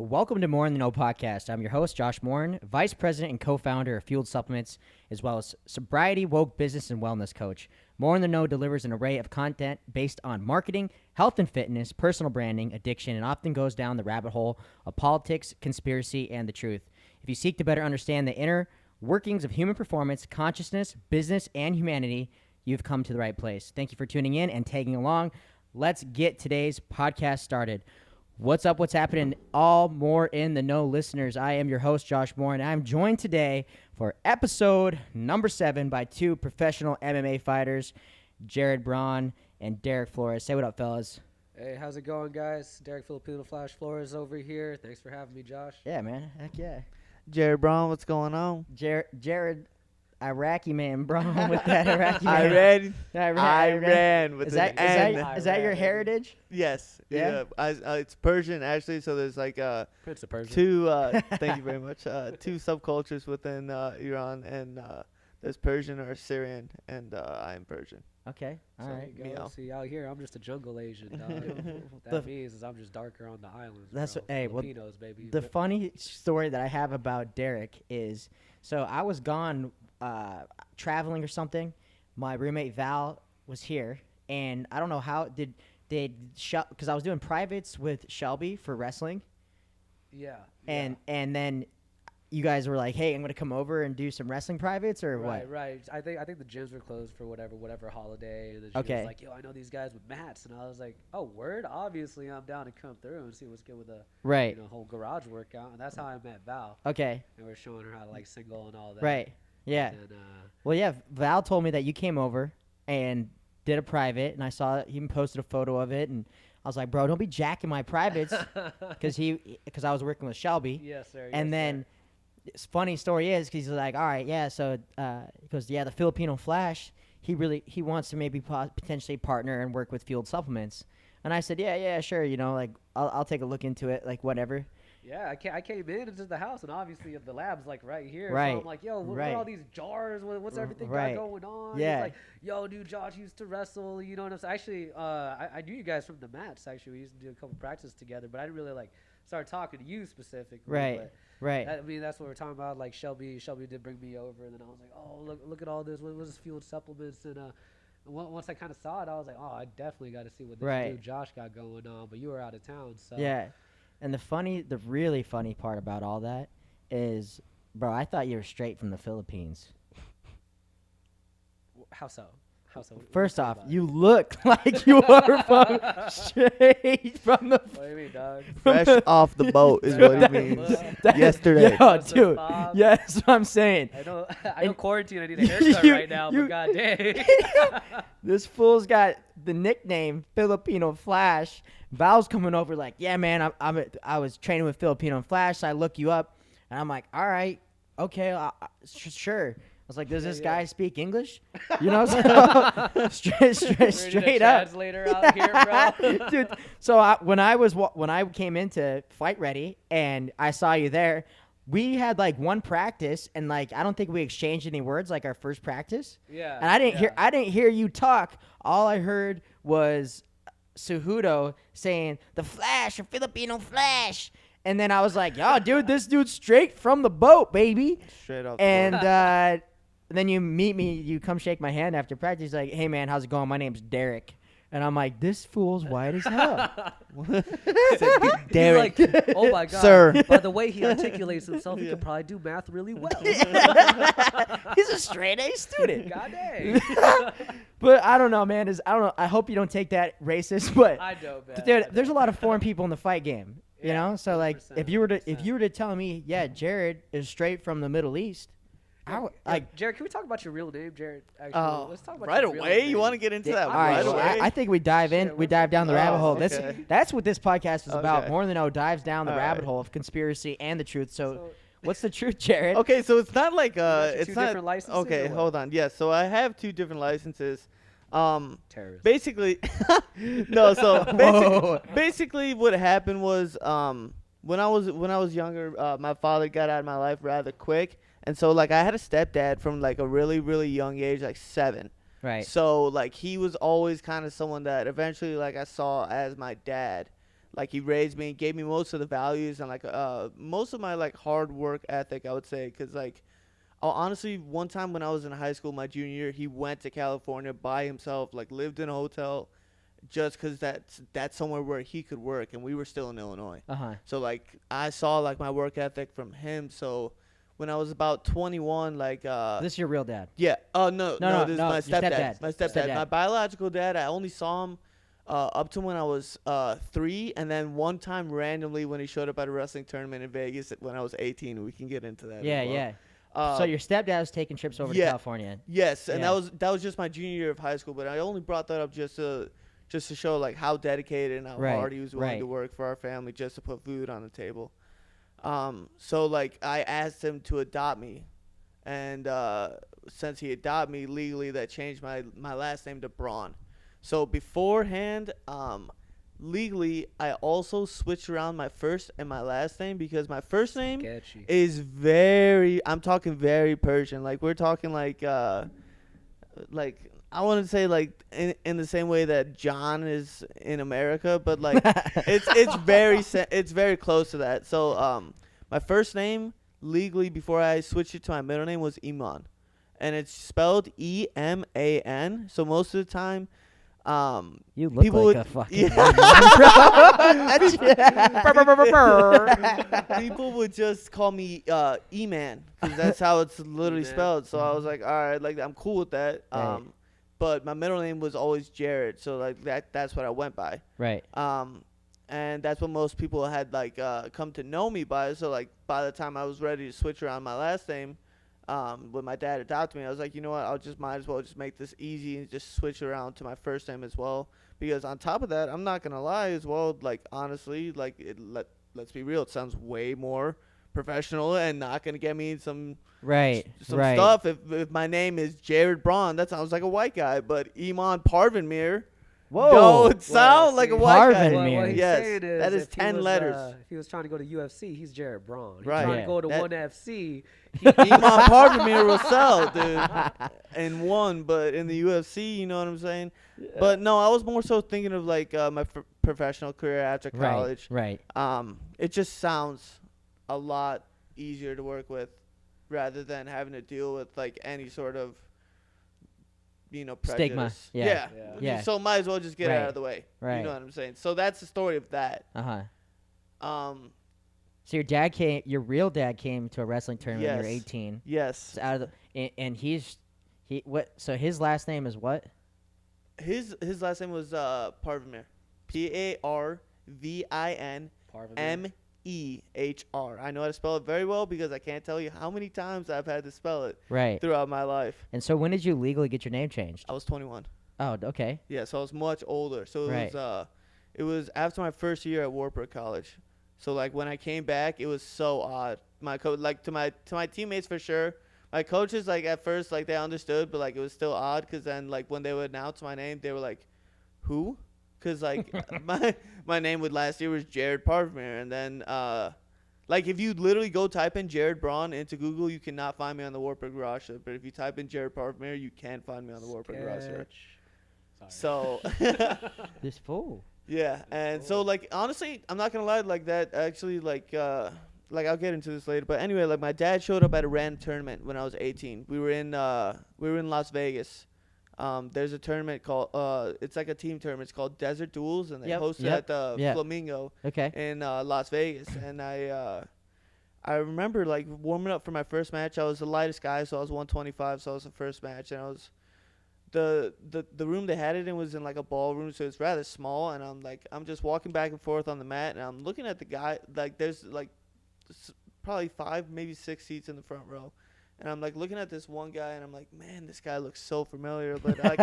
Welcome to Morin podcast. I'm your host, Josh Morin, Vice President and co-founder of Fueled Supplements, as well as sobriety, woke business, and wellness coach. Morin delivers an array of content based on marketing, health and fitness, personal branding, addiction, and often goes down the rabbit hole of politics, conspiracy, and the truth. If you seek to better understand the inner workings of human performance, consciousness, business, and humanity, you've come to the right place. Thank you for tuning in and tagging along. Let's get today's podcast started. What's up? What's happening? All more in the know listeners. I am your host, Josh Moore, and I'm joined today for episode number 7 by two professional MMA fighters, Braun and Deric Flores. Say what up, fellas. Hey, how's it going, guys? Deric Flores over here. Thanks for having me, Josh. Yeah, man. Heck yeah. Braun, what's going on? Jared, Iraqi man, Braun with that Iraqi man. I ran with is an that, N. is that your heritage? Yes. Yeah. It's Persian, actually, so there's like Prince of Persia. two, thank you very much, two subcultures within Iran, and there's Persian or Syrian, and I am Persian. Okay, all So right. you go. See, out here, I'm just a jungle Asian, dog. What that means is I'm just darker on the islands. That's bro. what- hey, well, Filipinos, baby. The funny story that I have about Deric is, so I was gone traveling or something. My roommate Val was here, and I don't know how did because I was doing privates with Shelby for wrestling, Yeah. and then you guys were like, "Hey, I'm gonna come over and do some wrestling privates," or Right, what? right. I think the gyms were closed for whatever holiday. And then she Okay. was like, yo, I know these guys with mats. And I was like, oh, word? Obviously, I'm down to come through and see what's good with the Right. whole garage workout. And that's how I met Val. Okay. And we're showing her how to, like, single and all that. Right. Yeah. And, Well, yeah. Val told me that you came over and did a private, and I saw he even posted a photo of it, and I was like, "Bro, don't be jacking my privates," because I was working with Shelby. yes, sir. And yes, then, it's funny story is because he's like, all right, yeah. So he goes, yeah, the Filipino Flash. He wants to maybe potentially partner and work with Fueled Supplements. And I said, yeah, sure. Like I'll take a look into it, like whatever. Yeah, I came into the house, and obviously the lab's like right here. Right. So I'm like, yo, what Right. are all these jars? What's everything Right. got going on? Yeah. He's like, yo, dude, Josh used to wrestle. You know what I'm saying? Actually, I knew you guys from the mats. Actually, we used to do a couple practices together, but I didn't really like start talking to you specifically. Right. But Right. I mean, that's what we're talking about. Like Shelby did bring me over, and then I was like, oh, look at all this. What is Fueled Supplements? And once I kind of saw it, I was like, oh, I definitely got to see what this Right. dude Josh got going on. But you were out of town, so Yeah. And the really funny part about all that is, bro, I thought you were straight from the Philippines. How so? How so? What are you First talking off, about? you look like you are from straight from the. What do you mean, dog? Fresh off the boat is what he means. That- Yesterday. Yo, What's up, dude. Bob? Yeah, that's what I'm saying. I know And- quarantine. I need a haircut You- right now, you- but goddamn. This fool's got the nickname Filipino Flash. Val's coming over like, yeah, man, I was training with Filipino Flash. So I look you up, and I'm like, all right, okay, sure. I was like, does this yeah. guy speak English? You know, so straight up. Translator out here, bro. Dude, so when I came into Fight Ready and I saw you there, we had like one practice, and like I don't think we exchanged any words like our first practice. Yeah. And yeah. I didn't hear you talk. All I heard was Suhudo saying the Flash, or Filipino Flash. And then I was like, yo, dude, this dude's straight from the boat, baby. Straight off the And boat. then you meet me, you come shake my hand after practice. He's like, hey, man, how's it going? My name's Deric. And I'm like, this fool's white as hell. He's like, oh my god, Sir. By the way he articulates himself, he could probably do math really well. He's a straight A student. God dang. But I don't know, man. I don't know. I hope you don't take that racist. But I know, man. dude, there's a lot of foreign people in the fight game. You Yeah, know, so like 100%, if you were to tell me, yeah, Jared is straight from the Middle East, I would like. Jared, can we talk about your real name, Jared? Actually, Oh, let's talk about Right your real away? name. You want to get into that All right, right so away? I think we dive in. Shit, We what's dive up? down the rabbit hole. okay. That's what this podcast is about. Okay. More than dives down the All rabbit right. hole of conspiracy and the truth. So, So- what's the truth, Jared? Okay, so it's not like got your it's two not different licenses okay. or what? Hold on. Yes, so I have 2 different licenses. Terrorist. Basically, no. So Whoa. basically, what happened was when I was younger, my father got out of my life rather quick, and so like I had a stepdad from like a really young age, like 7. Right. So like he was always kind of someone that eventually like I saw as my dad. Like, he raised me and gave me most of the values and, like, most of my, like, hard work ethic, I would say. Because, like, honestly, one time when I was in high school, my junior year, he went to California by himself, like, lived in a hotel just because that's somewhere where he could work. And we were still in Illinois. So, like, I saw, like, my work ethic from him. So when I was about 21, like This is your real dad? yeah. Oh no, this is my your stepdad. My stepdad. Stepdad. My biological dad, I only saw him up to when I was 3, and then one time randomly when he showed up at a wrestling tournament in Vegas when I was 18. We can get into that. Yeah, as well. yeah. So your stepdad was taking trips over to California. Yes, and that was just my junior year of high school. But I only brought that up just to show like how dedicated and how hard he was willing to work for our family just to put food on the table. So like I asked him to adopt me, and since he adopted me legally, that changed my last name to Braun. So beforehand, legally, I also switched around my first and my last name because my first name is I'm talking very Persian. Like we're talking like I wouldn't say like in the same way that John is in America, but like it's very close to that. So my first name legally before I switched it to my middle name was Iman, and it's spelled E-M-A-N. So most of the time, you look people like would, a fucking people would just call me E-Man because that's how it's literally spelled. So I was like, all right, like I'm cool with that. Right. But my middle name was always Jared, so like that's what I went by. Right. And that's what most people had like come to know me by. So like by the time I was ready to switch around my last name, when my dad adopted me, I was like, you know what, might as well just make this easy and just switch around to my first name as well. Because on top of that, I'm not gonna lie as well. Like honestly, like let's be real, it sounds way more professional and not gonna get me some stuff. If my name is Jared Braun, that sounds like a white guy. But Iman Parvinmir, don't sound like a white guy. What he's yes, saying is that is 10 letters. If he was trying to go to UFC, he's Jared Braun. He's right. trying to go to ONE FC. Iman Parvinmir will sell, dude, in one, but in the UFC, you know what I'm saying? Yeah. But no, I was more so thinking of like my professional career after college. Right. It just sounds a lot easier to work with rather than having to deal with like any sort of prejudice. Stigma. Yeah. So might as well just get it out of the way. Right. You know what I'm saying? So that's the story of that. So your real dad came to a wrestling tournament when you were 18. Yes. And so his last name is what? His last name was Parvinmir. Parvinmir. I know how to spell it very well because I can't tell you how many times I've had to spell it throughout my life. And so when did you legally get your name changed? I was 21. Oh, okay. Yeah, so I was much older. So it was after my first year at Wartburg College. So like when I came back, it was so odd. My coach, like to my teammates for sure. My coaches, like at first, like they understood, but like it was still odd because then like when they would announce my name, they were like, "Who?" Because like my name last year was Jared Parvinmir, and then like if you literally go type in Jared Braun into Google, you cannot find me on the Wartburg roster. But if you type in Jared Parvinmir, you can find me on the Wartburg roster. So this fool. Yeah, and so like honestly, I'm not gonna lie, like that actually like I'll get into this later, but anyway, like my dad showed up at a random tournament when I was 18. We were in Las Vegas. There's a tournament called it's like a team tournament. It's called Desert Duels, and they host it at the Flamingo in Las Vegas. And I remember like warming up for my first match. I was the lightest guy, so I was 125. So I was the first match, and I was the room they had it in was in like a ballroom, so it's rather small. And I'm just walking back and forth on the mat, and I'm looking at the guy. Like there's like probably 5, maybe 6 seats in the front row. And I'm like looking at this one guy, and I'm like, man, this guy looks so familiar, but like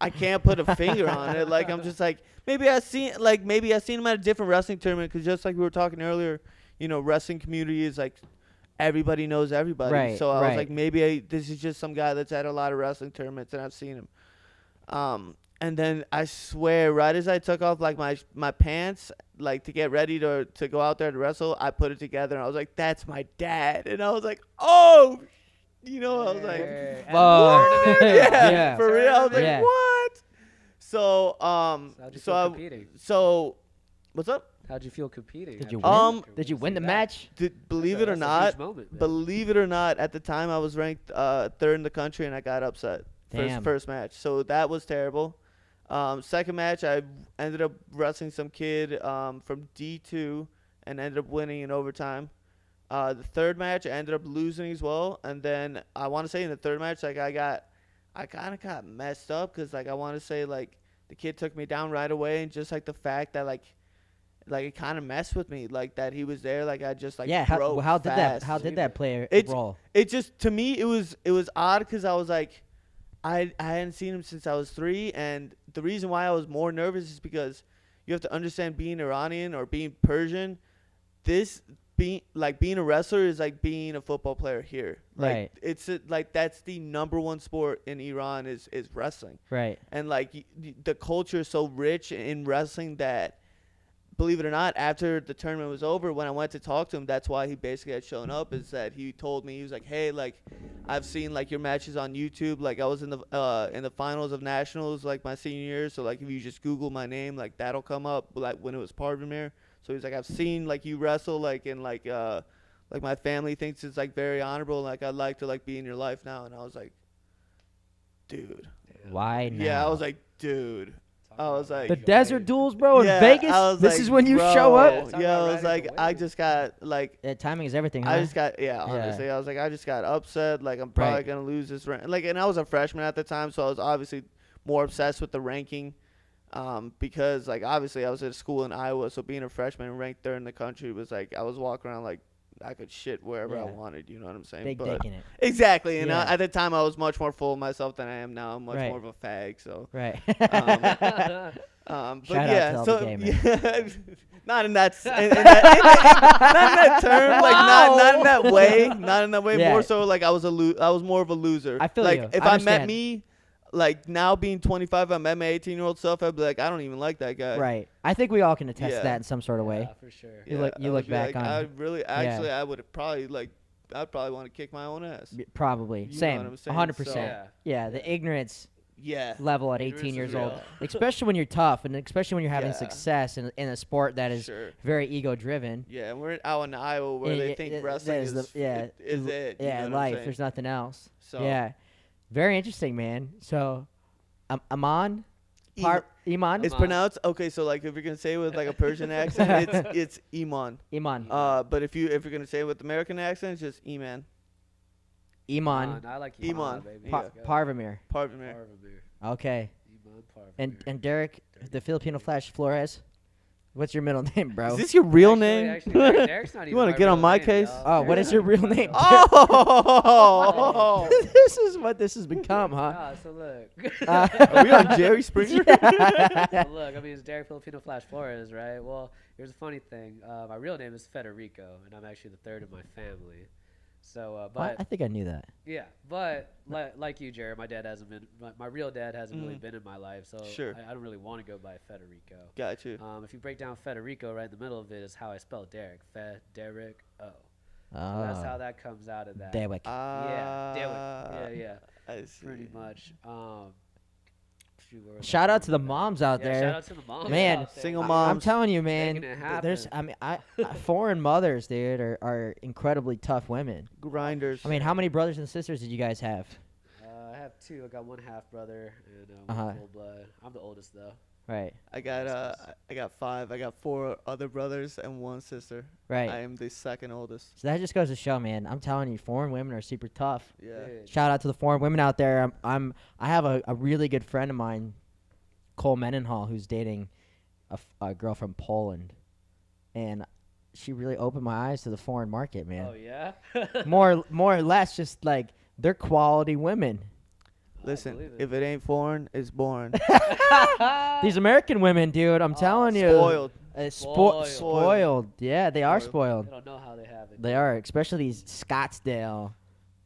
I can't put a finger on it. Like I'm just like maybe I seen him at a different wrestling tournament, because just like we were talking earlier, wrestling community is like everybody knows everybody. Right, so I was like, maybe this is just some guy that's at a lot of wrestling tournaments, and I've seen him. And then I swear, right as I took off like my pants, like to get ready to go out there to wrestle, I put it together, and I was like, that's my dad. And I was like, oh. I was like, what? Yeah, for real. I was like, what? So, so what's up? How'd you feel competing? Did you after win? that? Did you win the That- match? Believe that's it or a not, huge moment, man. believe it or not, at the time I was ranked third in the country and I got upset. Damn. First match. So that was terrible. Second match, I ended up wrestling some kid from D2 and ended up winning in overtime. The third match, I ended up losing as well. And then I want to say in the third match, like I kind of got messed up because like I want to say like the kid took me down right away, and just like the fact that like it kind of messed with me, like that he was there, like I just like Yeah. broke How did that? fast. How did that play a It's- role? It just, to me, it was odd because I was like, I hadn't seen him since I was 3, and the reason why I was more nervous is because you have to understand, being Iranian or being Persian, being a wrestler is like being a football player here. Like, Right. it's like that's the number one sport in Iran is wrestling, Right. and like the culture is so rich in wrestling that, believe it or not, after the tournament was over, when I went to talk to him, that's why he basically had shown up, is that he told me, he was like, hey, like, I've seen, like, your matches on YouTube. Like, I was in the finals of nationals, like, my senior year. So, like, if you just Google my name, like, that'll come up, like, when it was Parvamir. So he's like, I've seen, like, you wrestle, like, and, like, my family thinks it's, like, very honorable. Like, I'd like to, like, be in your life now. And I was like, dude. Why now? Yeah, I was like, dude. I was like, the desert duels, bro, yeah, in Vegas. I was This like, is when you bro. show up. Yeah, it's not Yeah, about I was riding like, the I wave. just got like, Timing is everything, huh? I just got, honestly, I was like, I just got upset. Like, I'm probably Right. gonna lose this rank. Like, and I was a freshman at the time, so I was obviously more obsessed with the ranking, because like obviously I was at a school in Iowa, so being a freshman and ranked third in the country was like, I was walking around like I could shit wherever I Yeah. wanted. You know what I'm saying? Big But dick in it. exactly. And Yeah. at the time, I was much more full of myself than I am now. I'm much Right. more of a fag. So. Right. But Shout out yeah, to all so the gamers. yeah, not in that, not in that term, like not in that way, not in that way. Yeah. More so, like I was more of a loser. I feel like you. if I I met understand. me, like now being 25, I met my 18-year-old self, I'd be like, I don't even like that guy. Right. I think we all can attest Yeah. to that in some sort of way. Yeah, for sure. You look- you I look would be back like, on- I really, actually, I would probably like, I'd probably want to kick my own ass. Probably. You know Same. what I'm saying? 100%. So- Yeah. Yeah, the ignorance Yeah. level at Ignorance 18 is years real. old, especially when you're tough and especially when you're having Yeah. success in a sport that is Sure. very ego driven. Yeah, and we're out in Iowa where they think wrestling is it. You Yeah, know what I'm life. saying? There's nothing else. So Yeah. Very interesting, man. So, Iman? Iman? It's Iman. pronounced okay. So like if you're gonna say it with like a Persian accent, it's Iman. Iman. But if you're gonna say it with American accent, it's just Iman. Iman. I like Iman. Iman, baby. Pa- Let's go. Parvamir. Parvamir. Parvamir. Okay. Iman Parvamir. And Deric, the Filipino Flash Flores. What's your middle name, bro? Is this your real Actually, name? actually, Derek's not You even wanna my get on real my name, case? dog. Oh, what Derek's is your not real even my name? Oh. This is what this has become, huh? Nah, so look. Are we on Jerry Springer? So look, I mean, it's Deric Filipino Flash Flores, right? Well, here's a funny thing. My real name is Federico, and I'm actually the third in my family. So, I think I knew that. yeah, but like you, Jared, my dad hasn't been. My real dad hasn't really been in my life, so Sure. I don't really want to go by Federico. Got you. If you break down Federico, right in the middle of it is how I spell Derek. Federico. Oh. That's how that comes out of that. Deric. Yeah, Derek. Yeah, I see. pretty much. Shoot, where was I Shout out going to the with that? moms out Yeah, there. shout out to the moms Man, out there. single I'm moms. telling you, man. Making it There's, happen. foreign mothers, dude, are incredibly tough women. Grinders. I mean, how many brothers and sisters did you guys have? I have two. I got one half brother and Uh-huh. one full blood. I'm the oldest though. Right, I got 5. I got 4 other brothers and 1 sister. right. I am the second oldest. So that just goes to show, man. I'm telling you, foreign women are super tough. Yeah. Dude. Shout out to the foreign women out there. I have a really good friend of mine, Cole Mendenhall, who's dating a girl from Poland, and she really opened my eyes to the foreign market, man. Oh yeah. more or less, just like they're quality women. Listen, believe it. if it ain't foreign, it's born. These American women, dude, I'm telling you, Spoiled. Spoiled. spoiled. Yeah, they are spoiled. They don't know how they have it. They are, especially these Scottsdale,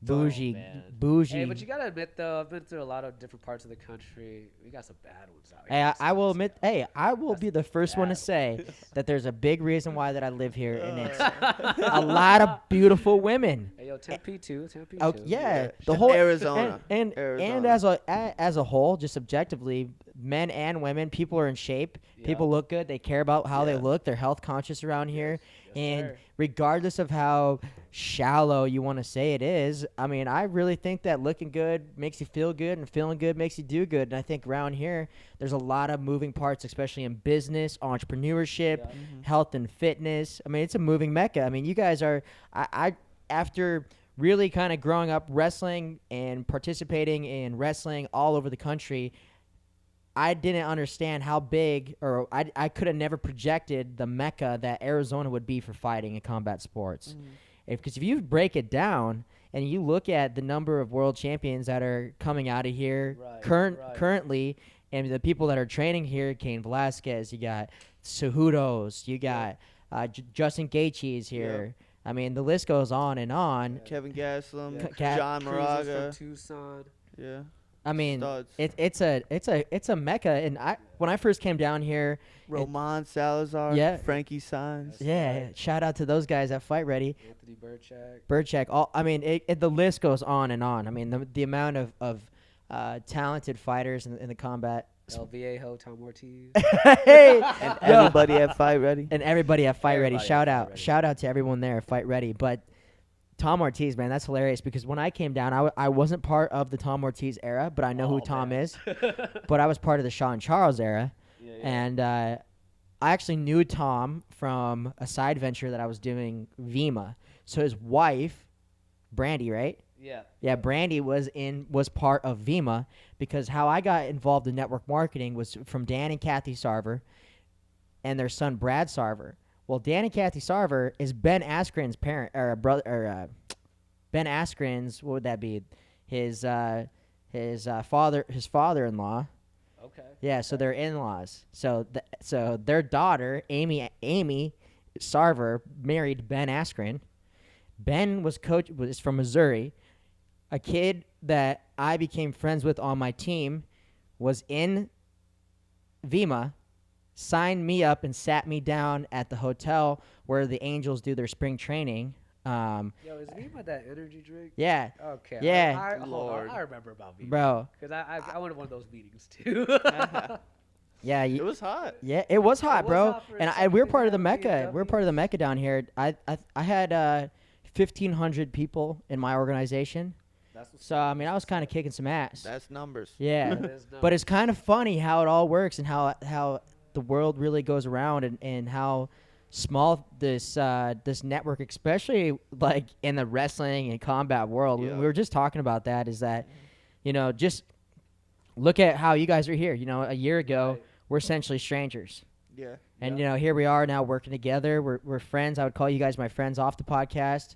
bougie, man. bougie. Hey, but you gotta admit though, I've been through a lot of different parts of the country. We got some bad ones out here. Hey, I will admit. Hey, I will be the first one to bad. say that there's a big reason why that I live here, and it's a lot of beautiful women. Hey, yo, Tempe too. Tempe Oh too. yeah, Yeah. the whole Arizona. and Arizona. as a whole, just objectively, men and women, people are in shape. Yeah. People look good. They care about how they Yeah. look. They're health conscious around here. Yes, And sir. regardless of how shallow you want to say it is, I mean, I really think that looking good makes you feel good, and feeling good makes you do good. And I think around here, there's a lot of moving parts, especially in business, entrepreneurship, Yeah. health and fitness. I mean, it's a moving mecca. I mean, you guys are, I after really kind of growing up wrestling and participating in wrestling all over the country, I didn't understand how big, or I could have never projected the mecca that Arizona would be for fighting and combat sports. Because if you break it down and you look at the number of world champions that are coming out of here Right, right. currently, and the people that are training here, Cain Velasquez, you got Cejudos, you got Justin Gaethje's here. I mean, the list goes on and on. Kevin Gaslam, Yeah. John Cruises Moraga. from Tucson. Yeah. I mean, Studs. it's a mecca. And when I first came down here, Roman Salazar. Yeah. Frankie Saenz. yeah, shout out to those guys at Fight Ready. Anthony Burchak. Birdcheck. I mean, the list goes on and on. I mean, the amount of talented fighters in the combat. El Viejo, Tom Ortiz. Hey, And yo, everybody at Fight Ready. and everybody at Fight Ready. Everybody at Shout Fight out, Ready. shout out to everyone there at Fight Ready. But Tom Ortiz, man, that's hilarious because when I came down, I wasn't part of the Tom Ortiz era, but I know who Oh, Tom man. is. But I was part of the Sean Charles era, Yeah, and I actually knew Tom from a side venture that I was doing, Vima. So his wife, Brandy, right? yeah. Yeah, Brandy was part of Vima because how I got involved in network marketing was from Dan and Kathy Sarver and their son Brad Sarver. Well, Dan and Kathy Sarver is Ben Askren's parent or brother, or Ben Askren's, what would that be? His father-in-law. Okay. Yeah, so they're in-laws. So their daughter, Amy Sarver, married Ben Askren. Ben was from Missouri. A kid that I became friends with on my team was in Vima, signed me up and sat me down at the hotel where the Angels do their spring training. Yo, is Vima that energy drink? Yeah, Okay. Yeah. Hold on, Lord. I remember about Vima. bro. Because I went to one of those meetings too. Yeah, It was hot. yeah, it was hot, was bro. hot for And a we're second, part of the yeah, Mecca. We're part of the BMWs. Mecca down here. I had 1,500 people in my organization. That's what's So I mean, I was kind of kicking some ass. That's numbers. Yeah. that is But it's kind of funny how it all works and how the world really goes around and how small this network, especially like in the wrestling and combat world. Yeah. We were just talking about that. Is that just look at how you guys are here. A year ago Right. we're essentially strangers, Yeah. and Yep. here we are now working together. We're friends. I would call you guys my friends off the podcast.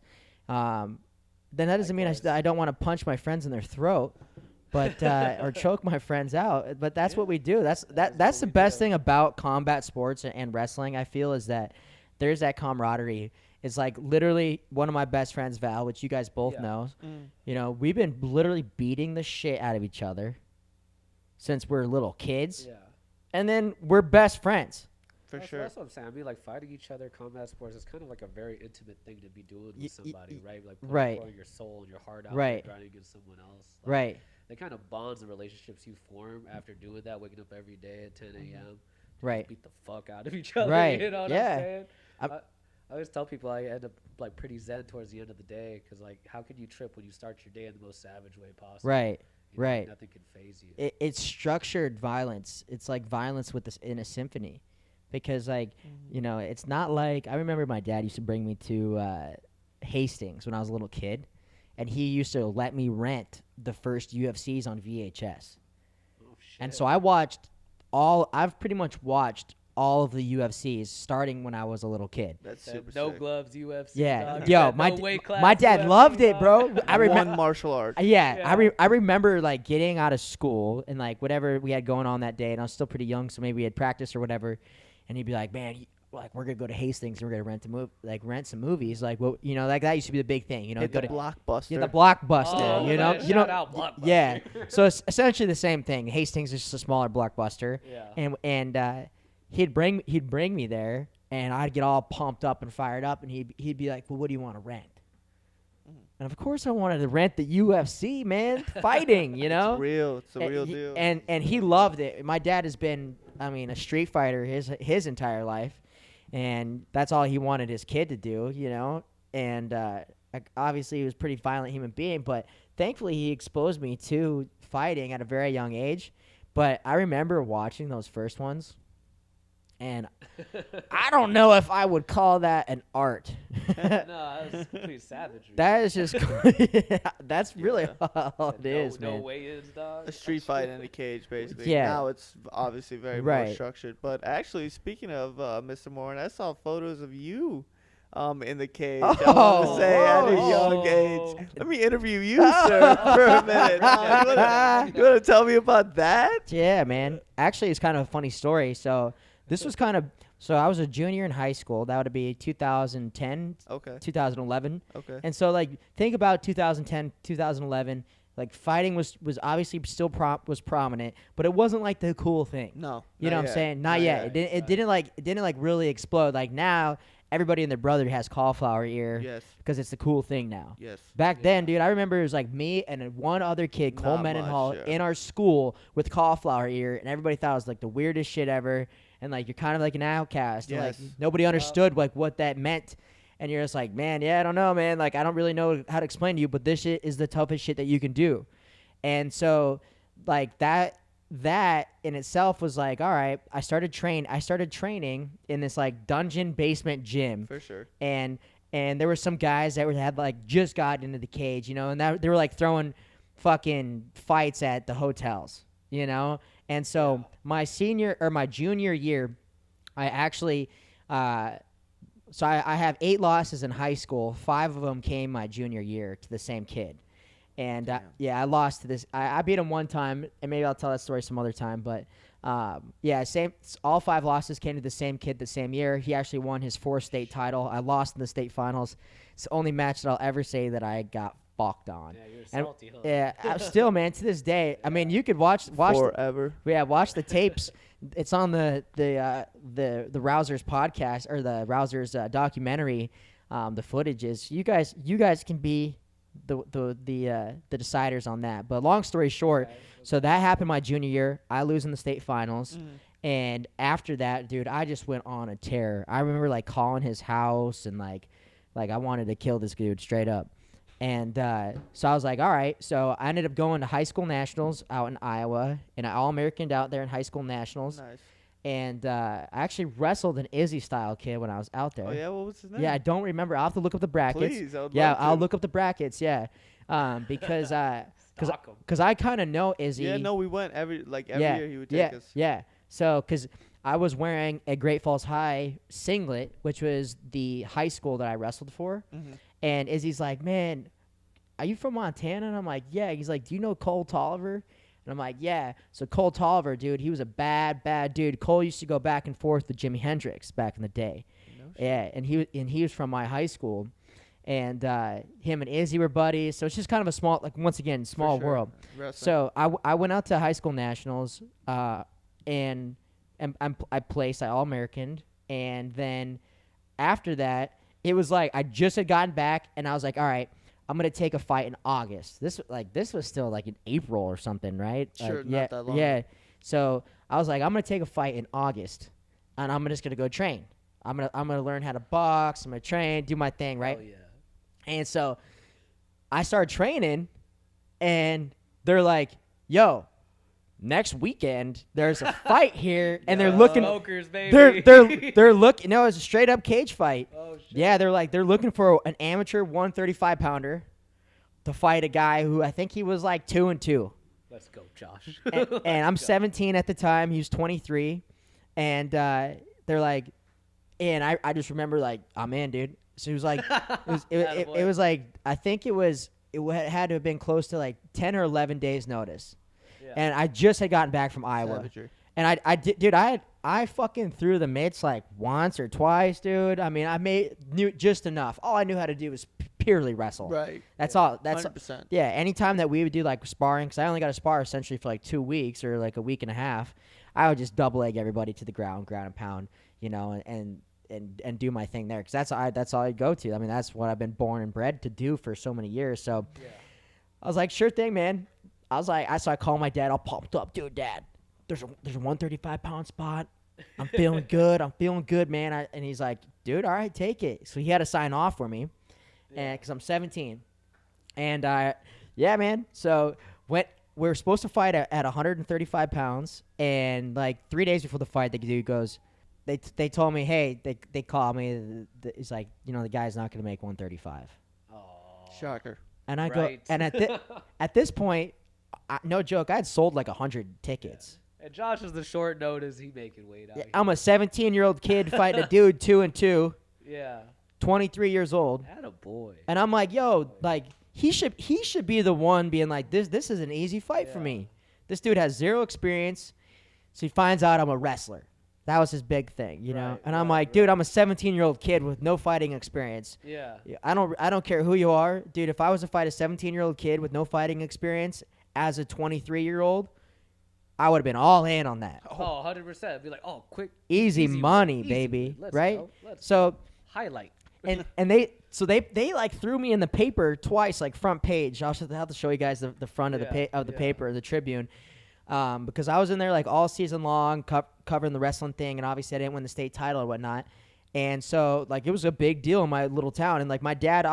Then that doesn't mean Likewise. I don't want to punch my friends in their throat, but or choke my friends out. But that's what we do. That's what the we best do. thing about combat sports and wrestling. I feel is that there's that camaraderie. It's like literally one of my best friends, Val, which you guys both Yeah. know. We've been literally beating the shit out of each other since we're little kids, Yeah. and then we're best friends. For That's, sure. That's what I'm saying. I mean, like fighting each other, combat sports is kind of like a very intimate thing to be doing with somebody, right? Like right. pouring your soul and your heart out, Right. there, grinding against someone else. Like, Right. The kind of bonds and relationships you form after doing that, waking up every day at 10 a.m. to Right. beat the fuck out of each other. Right. You know what Yeah. I'm saying? I'm- I always tell people I end up like pretty zen towards the end of the day because like how can you trip when you start your day in the most savage way possible? Right. You know, Right. Nothing can phase you. It's structured violence. It's like violence with this in a symphony, because it's not like I remember my dad used to bring me to Hastings when I was a little kid, and he used to let me rent the first UFCs on VHS, Oh shit. and so I've pretty much watched all of the UFCs starting when I was a little kid. That's Said super no sick. gloves UFC. Yeah, dog. yo, Said my no weight class my dad UFC, loved it, dog. bro. I remember. One martial art. Yeah, Yeah. I remember like getting out of school and like whatever we had going on that day, and I was still pretty young, so maybe we had practice or whatever. And he'd be like, "Man, like we're gonna go to Hastings and we're gonna rent some movies." Like, well, like that used to be the big thing, Hit go the to blockbuster. the Blockbuster, Oh, you know, man, shout out Blockbuster. yeah. So it's essentially the same thing. Hastings is just a smaller Blockbuster, Yeah. and he'd bring me there, and I'd get all pumped up and fired up, and he'd be like, "Well, what do you want to rent?" And of course I wanted to rent the UFC, man, fighting, you know? It's real. It's a real he- deal. And he loved it. My dad has been, a street fighter his entire life, and that's all he wanted his kid to do, you know? And obviously he was a pretty violent human being, but thankfully he exposed me to fighting at a very young age. But I remember watching those first ones, and I don't know if I would call that an art. No, that was pretty savagery. That is just that's really all it is, no man. weigh-ins, dog. A street fight in a cage, basically. Yeah. Now it's obviously very more Right. structured. But actually, speaking of Mr. Morin, I saw photos of you in the cage. I want to Oh, say at a young oh. age. Let me interview you, sir, for a minute. You want to tell me about that? Yeah, man. Actually, it's kind of a funny story. So this was so I was a junior in high school. That would be 2010, Okay. 2011. Okay. And so, like, think about 2010, 2011. Like, fighting was obviously still was prominent, but it wasn't like the cool thing. No. You know what I'm saying? Not yet. It didn't like really explode. Like now, everybody and their brother has cauliflower ear Yes. because it's the cool thing now. Yes. Back then, dude, I remember it was like me and then one other kid, Cole Not Mendenhall, much, yeah. in our school with cauliflower ear, and everybody thought it was like the weirdest shit ever. And like you're kind of like an outcast. And, like Yes. nobody understood like what that meant. And you're just like, man, yeah, I don't know, man. Like I don't really know how to explain to you, but this shit is the toughest shit that you can do. And so, like that in itself was like, all right. I started training in this like dungeon basement gym, For sure. and there were some guys that had like just got into the cage, you know, and they were like throwing fucking fights at the hotels, you know. And so my junior year, I actually, so I have 8 losses in high school. 5 of them came my junior year to the same kid. And I lost to this. I beat him one time, and maybe I'll tell that story some other time. But all 5 losses came to the same kid the same year. He actually won his 4th state title. I lost in the state finals. It's the only match that I'll ever say that I got fucked on. Yeah, you're And- salty, huh? Yeah, I'm still, man, to this day. I mean, you could watch Forever. watch the tapes. It's on the Rousers podcast or the Rousers documentary. The footages. You guys can be the deciders on that. But long story short, so that happened my junior year. I lose in the state finals. And after that, dude, I just went on a tear. I remember like calling his house and like I wanted to kill this dude straight up. And so I was like, all right. So I ended up going to high school nationals out in Iowa, and I All-Americaned out there in high school nationals. Nice. And I actually wrestled an Izzy-style kid when I was out there. Oh, yeah? What was his name? Yeah, I don't remember. I'll have to look up the brackets. Please, I would Yeah, love I'll to. look up the brackets. Yeah, because Stalk 'em. because I kind of know Izzy. Yeah, no, we went every yeah, year he would yeah, take us. yeah. So because I was wearing a Great Falls High singlet, which was the high school that I wrestled for, and Izzy's like, man, are you from Montana? And I'm like, yeah. He's like, do you know Cole Tolliver? And I'm like, yeah. So Cole Tolliver, dude, he was a bad dude. Cole used to go back and forth with Jimi Hendrix back in the day. No shit. Yeah, and he was from my high school, and him and Izzy were buddies. So it's just kind of a small, like once again, small For sure. world. Wrestling. So I went out to high school nationals, and I placed. I All-Americaned, and then after that, it was like I just had gotten back, and I was like, all right, I'm gonna take a fight in August. This was still like in April or something, right? Sure, Like, not yeah, that long. yeah. So I was like, I'm gonna take a fight in August, and I'm just gonna go train. I'm gonna learn how to box. I'm gonna train, do my thing, right? Oh, yeah. And so I started training, and they're like, yo, next weekend there's a fight here, and they're looking. Smokers, baby. They're looking. No, it's a straight up cage fight. Oh, shit. Yeah, they're looking for an amateur 135 pounder to fight a guy who I think he was like 2-2. Let's go, Josh. And I'm 17 at the time. He was 23, and they're like, and I just remember like, I'm in, dude. So it was like, it was like, I think it had to have been close to like 10 or 11 days notice. Yeah. And I just had gotten back from Iowa. Savagery. And I did, dude, I fucking threw the mitts like once or twice, dude. I mean, knew just enough. All I knew how to do was purely wrestle. Right. That's all. That's 100%. yeah. Anytime that we would do like sparring, because I only got to spar essentially for like 2 weeks or like a week and a half, I would just double leg everybody to the ground and pound, you know. And and do my thing there, because that's all I go to. I mean, that's what I've been born and bred to do for so many years. So I was like, sure thing, man. I was like, I call my dad all pumped up, dude, Dad, there's a 135-pound spot. I'm feeling good. I'm feeling good, man. And he's like, dude, all right, take it. So he had to sign off for me, and because I'm 17, and yeah, man. So we were supposed to fight at 135 pounds, and like 3 days before the fight, the dude goes, they told me, hey, they called me. He's like, the guy's not going to make 135. Oh, Shocker. And I go, and at this point, no joke, I had sold like 100 tickets. And Josh is the short notice he making weight out here. I'm a 17-year-old kid fighting a dude 2-2, Yeah. 23 years old. Had a boy. And I'm like, yo, like he should be the one being like, this is an easy fight for me. This dude has zero experience, so he finds out I'm a wrestler. That was his big thing, you know. And I'm like, dude, I'm a 17-year-old kid with no fighting experience. Yeah. I don't care who you are, dude. If I was to fight a 17-year-old kid with no fighting experience as a 23-year-old, I would have been all in on that. Oh, 100%. Be like, oh, quick. Easy money, baby. Let's right? go. Let's So highlight. and they like threw me in the paper twice, like front page. I'll have to show you guys the front of the paper, the Tribune, because I was in there like all season long covering the wrestling thing, and obviously I didn't win the state title or whatnot. And so like it was a big deal in my little town, and like my dad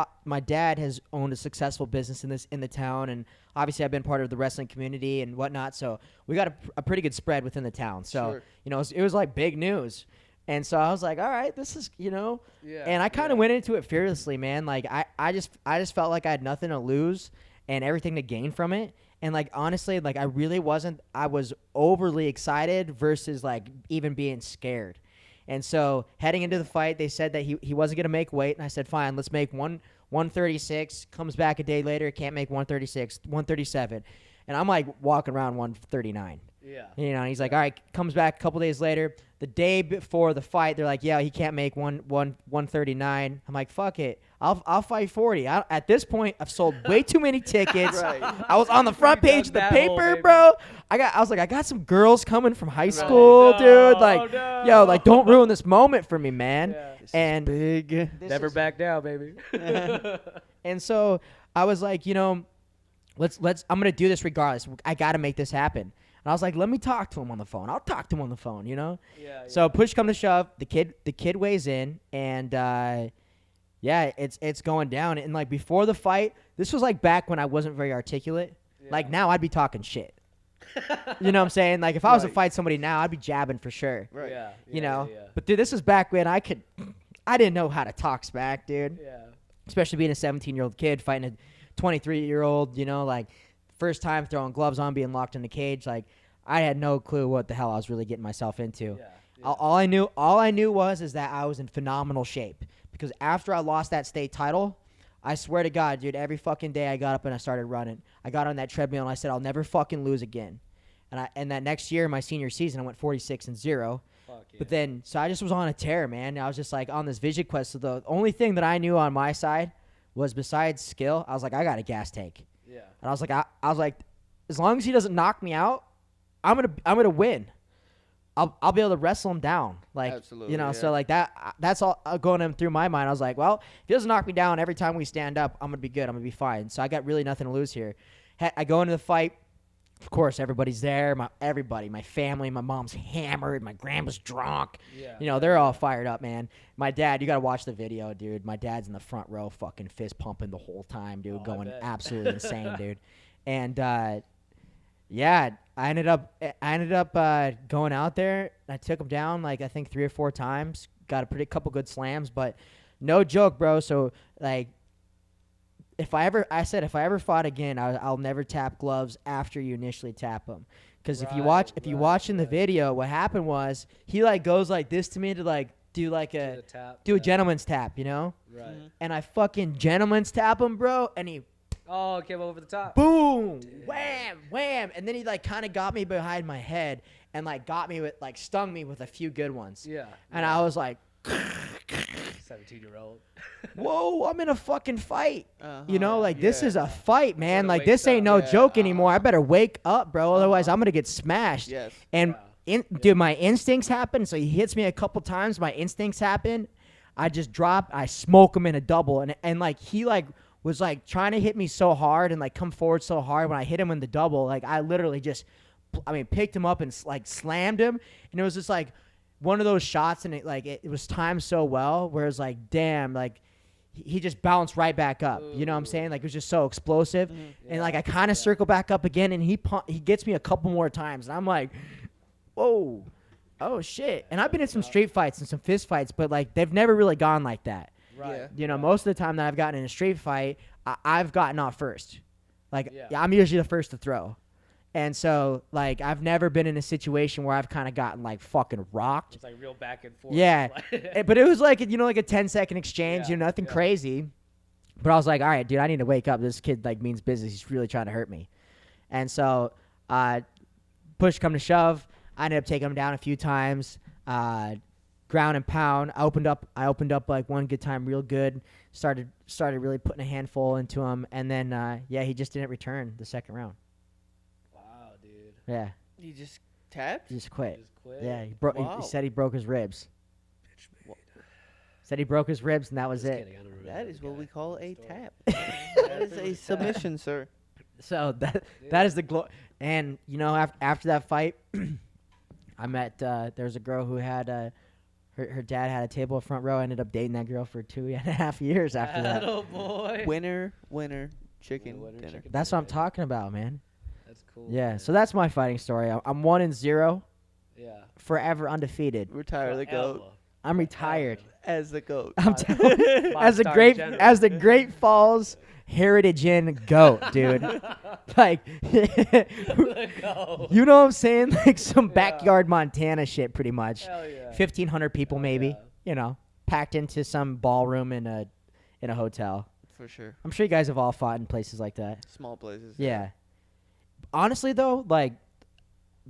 has owned a successful business in the town, and obviously I've been part of the wrestling community and whatnot. So we got a pretty good spread within the town. So it was like big news. And so I was like, all right, this is, and I kind of went into it fearlessly, man. Like I just felt like I had nothing to lose and everything to gain from it. And like, honestly, like I was overly excited versus like even being scared. And so heading into the fight, they said that he wasn't going to make weight. And I said, fine, let's make 136. Comes back a day later, can't make 136, 137. And I'm like walking around 139. Yeah. And he's like, all right, comes back a couple days later. The day before the fight, they're like, yeah, he can't make 139. I'm like, fuck it. I'll fight 40. At this point, I've sold way too many tickets. I was on the front page of the paper, bro. I got some girls coming from high school, dude. Like, yo, like, don't ruin this moment for me, man. Yeah. And big. Never back down, baby. And so I was like, let's I'm gonna do this regardless. I gotta make this happen. And I was like, let me talk to him on the phone. I'll talk to him on the phone, Yeah. So push come to shove, the kid weighs in, and it's going down. And like before the fight, this was like back when I wasn't very articulate. Yeah. Like now I'd be talking shit. You know what I'm saying? Like if I was to fight somebody now, I'd be jabbing for sure. Right. Yeah. But dude, this is back when I didn't know how to talk smack, dude. Yeah. Especially being a 17-year-old kid fighting a 23-year-old, like first time throwing gloves on, being locked in the cage. Like I had no clue what the hell I was really getting myself into. Yeah. All I knew was that I was in phenomenal shape, because after I lost that state title, I swear to God, dude, every fucking day I got up and I started running. I got on that treadmill and I said, I'll never fucking lose again. And that next year, my senior season, I went 46-0. Fuck yeah. But then, so I just was on a tear, man. I was just like on this vision quest. So the only thing that I knew on my side was, besides skill, I was like, I got a gas tank. Yeah. And I was like, as long as he doesn't knock me out, I'm gonna win. I'll be able to wrestle him down. Like, absolutely, so like that's all going through my mind. I was like, well, if he doesn't knock me down every time we stand up, I'm gonna be good. I'm gonna be fine. So I got really nothing to lose here. I go into the fight. Of course, everybody's there. My family, my mom's hammered. My grandma's drunk. Yeah. They're all fired up, man. My dad, you got to watch the video, dude. My dad's in the front row, fucking fist pumping the whole time, dude, going absolutely insane, dude. And I ended up going out there. I took him down like I think 3 or 4 times. Got a couple good slams, but no joke, bro. So like, if I ever fought again, I'll never tap gloves after you initially tap them. Because if you watch in the video, what happened was he like goes like this to me to like do a gentleman's tap, Right. And I fucking gentleman's tap him, bro, and he came over the top. boom, wham, wham, and then he like kind of got me behind my head and like stung me with a few good ones. Yeah. And I was like, 17-year-old. whoa, I'm in a fucking fight. This is a fight, man. Should've Like waked this ain't up. no joke anymore. I better wake up, bro. Otherwise I'm gonna get smashed. Yes. And Dude, my instincts happen. So he hits me a couple times. My instincts happen. I just drop. I smoke him in a double, and like he like was like trying to hit me so hard and like come forward so hard. When I hit him in the double, like I literally just, picked him up and like slammed him, and it was just like one of those shots, and it was timed so well. Whereas like, damn, like he just bounced right back up. You know what I'm saying? Like it was just so explosive, and like I kind of circle back up again, and he gets me a couple more times, and I'm like, whoa. Oh, shit. And I've been in some street fights and some fist fights, but, like, they've never really gone like that. Right. Yeah. You know, most of the time that I've gotten in a street fight, I've gotten off first. Like, I'm usually the first to throw. And so, like, I've never been in a situation where I've kind of gotten, like, fucking rocked. It's like real back and forth. Yeah. But it was, like, like a 10-second exchange, nothing yeah. crazy. But I was like, all right, dude, I need to wake up. This kid, like, means business. He's really trying to hurt me. And so, push come to shove. I ended up taking him down a few times, ground and pound. I opened up like one good time, real good. Started really putting a handful into him, and then he just didn't return the second round. Wow, dude. Yeah, He just tapped. he just quit. Just quit. Yeah, Wow. he said he broke his ribs. Said he broke his ribs, and that was Just it. kidding, I don't remember That this is what guy. we call a Story. tap. That is a submission, sir. So that is the glory. And you know, after that fight, I met there's a girl who had her dad had a table front row. I ended up dating that girl for 2.5 years after that. Oh boy. Winner, chicken Winner, dinner. chicken That's what I'm dinner. talking about, man. That's cool. Yeah. man. So that's my fighting story. I'm 1-0, Yeah. forever undefeated. Retire the goat Forever. I'm retired. as the goat. I'm as the Five-star general. as the Great Falls Heritage Inn goat, dude. Like, Go. you know what I'm saying? Like some backyard Montana shit, pretty much. Hell yeah. 1,500 people, maybe. yeah. You know, packed into some ballroom in a hotel. For sure. I'm sure you guys have all fought in places like that. Small places. Yeah. Honestly, though, like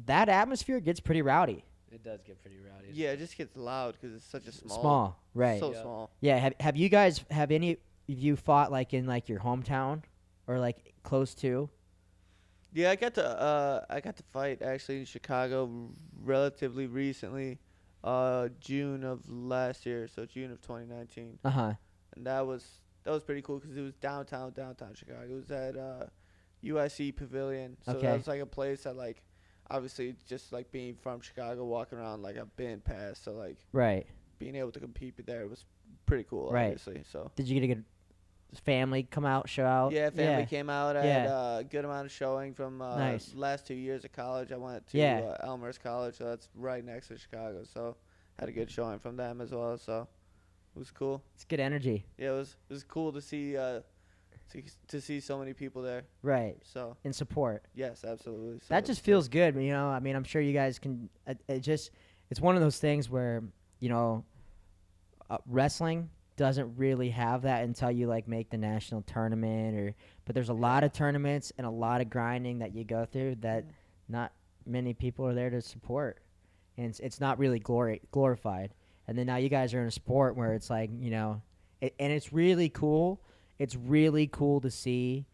that atmosphere gets pretty rowdy. It does get pretty rowdy. Yeah, it just gets loud because it's such a Small, right? So Yeah. small. Yeah. Have you guys any of you fought like in like your hometown or like close to? Yeah, I got to fight actually in Chicago relatively recently, June of last year, so June of 2019, Uh-huh. and that was pretty cool because it was downtown Chicago. It was at UIC Pavilion, so Okay. that was like a place that like obviously just like being from Chicago, walking around like I've been past, so like Right. being able to compete there was pretty cool, Right. obviously. So Did you get a good family come out, show out? yeah, family came out. I Yeah. had a good amount of showing from Nice. last 2 years of college. I went to Yeah. Elmhurst College, so that's right next to Chicago. So had a good showing from them as well. So it was cool. It's good energy. Yeah, it was cool to see to see so many people there. Right. So In support. yes, absolutely. So That just feels good, you know. I mean, I'm sure you guys can. It's one of those things where, you know, wrestling doesn't really have that until you like make the national tournament but there's a lot of tournaments and a lot of grinding that you go through that not many people are there to support, and it's not really glorified. And then now you guys are in a sport where it's like, you know, and it's really cool. It's really cool to see,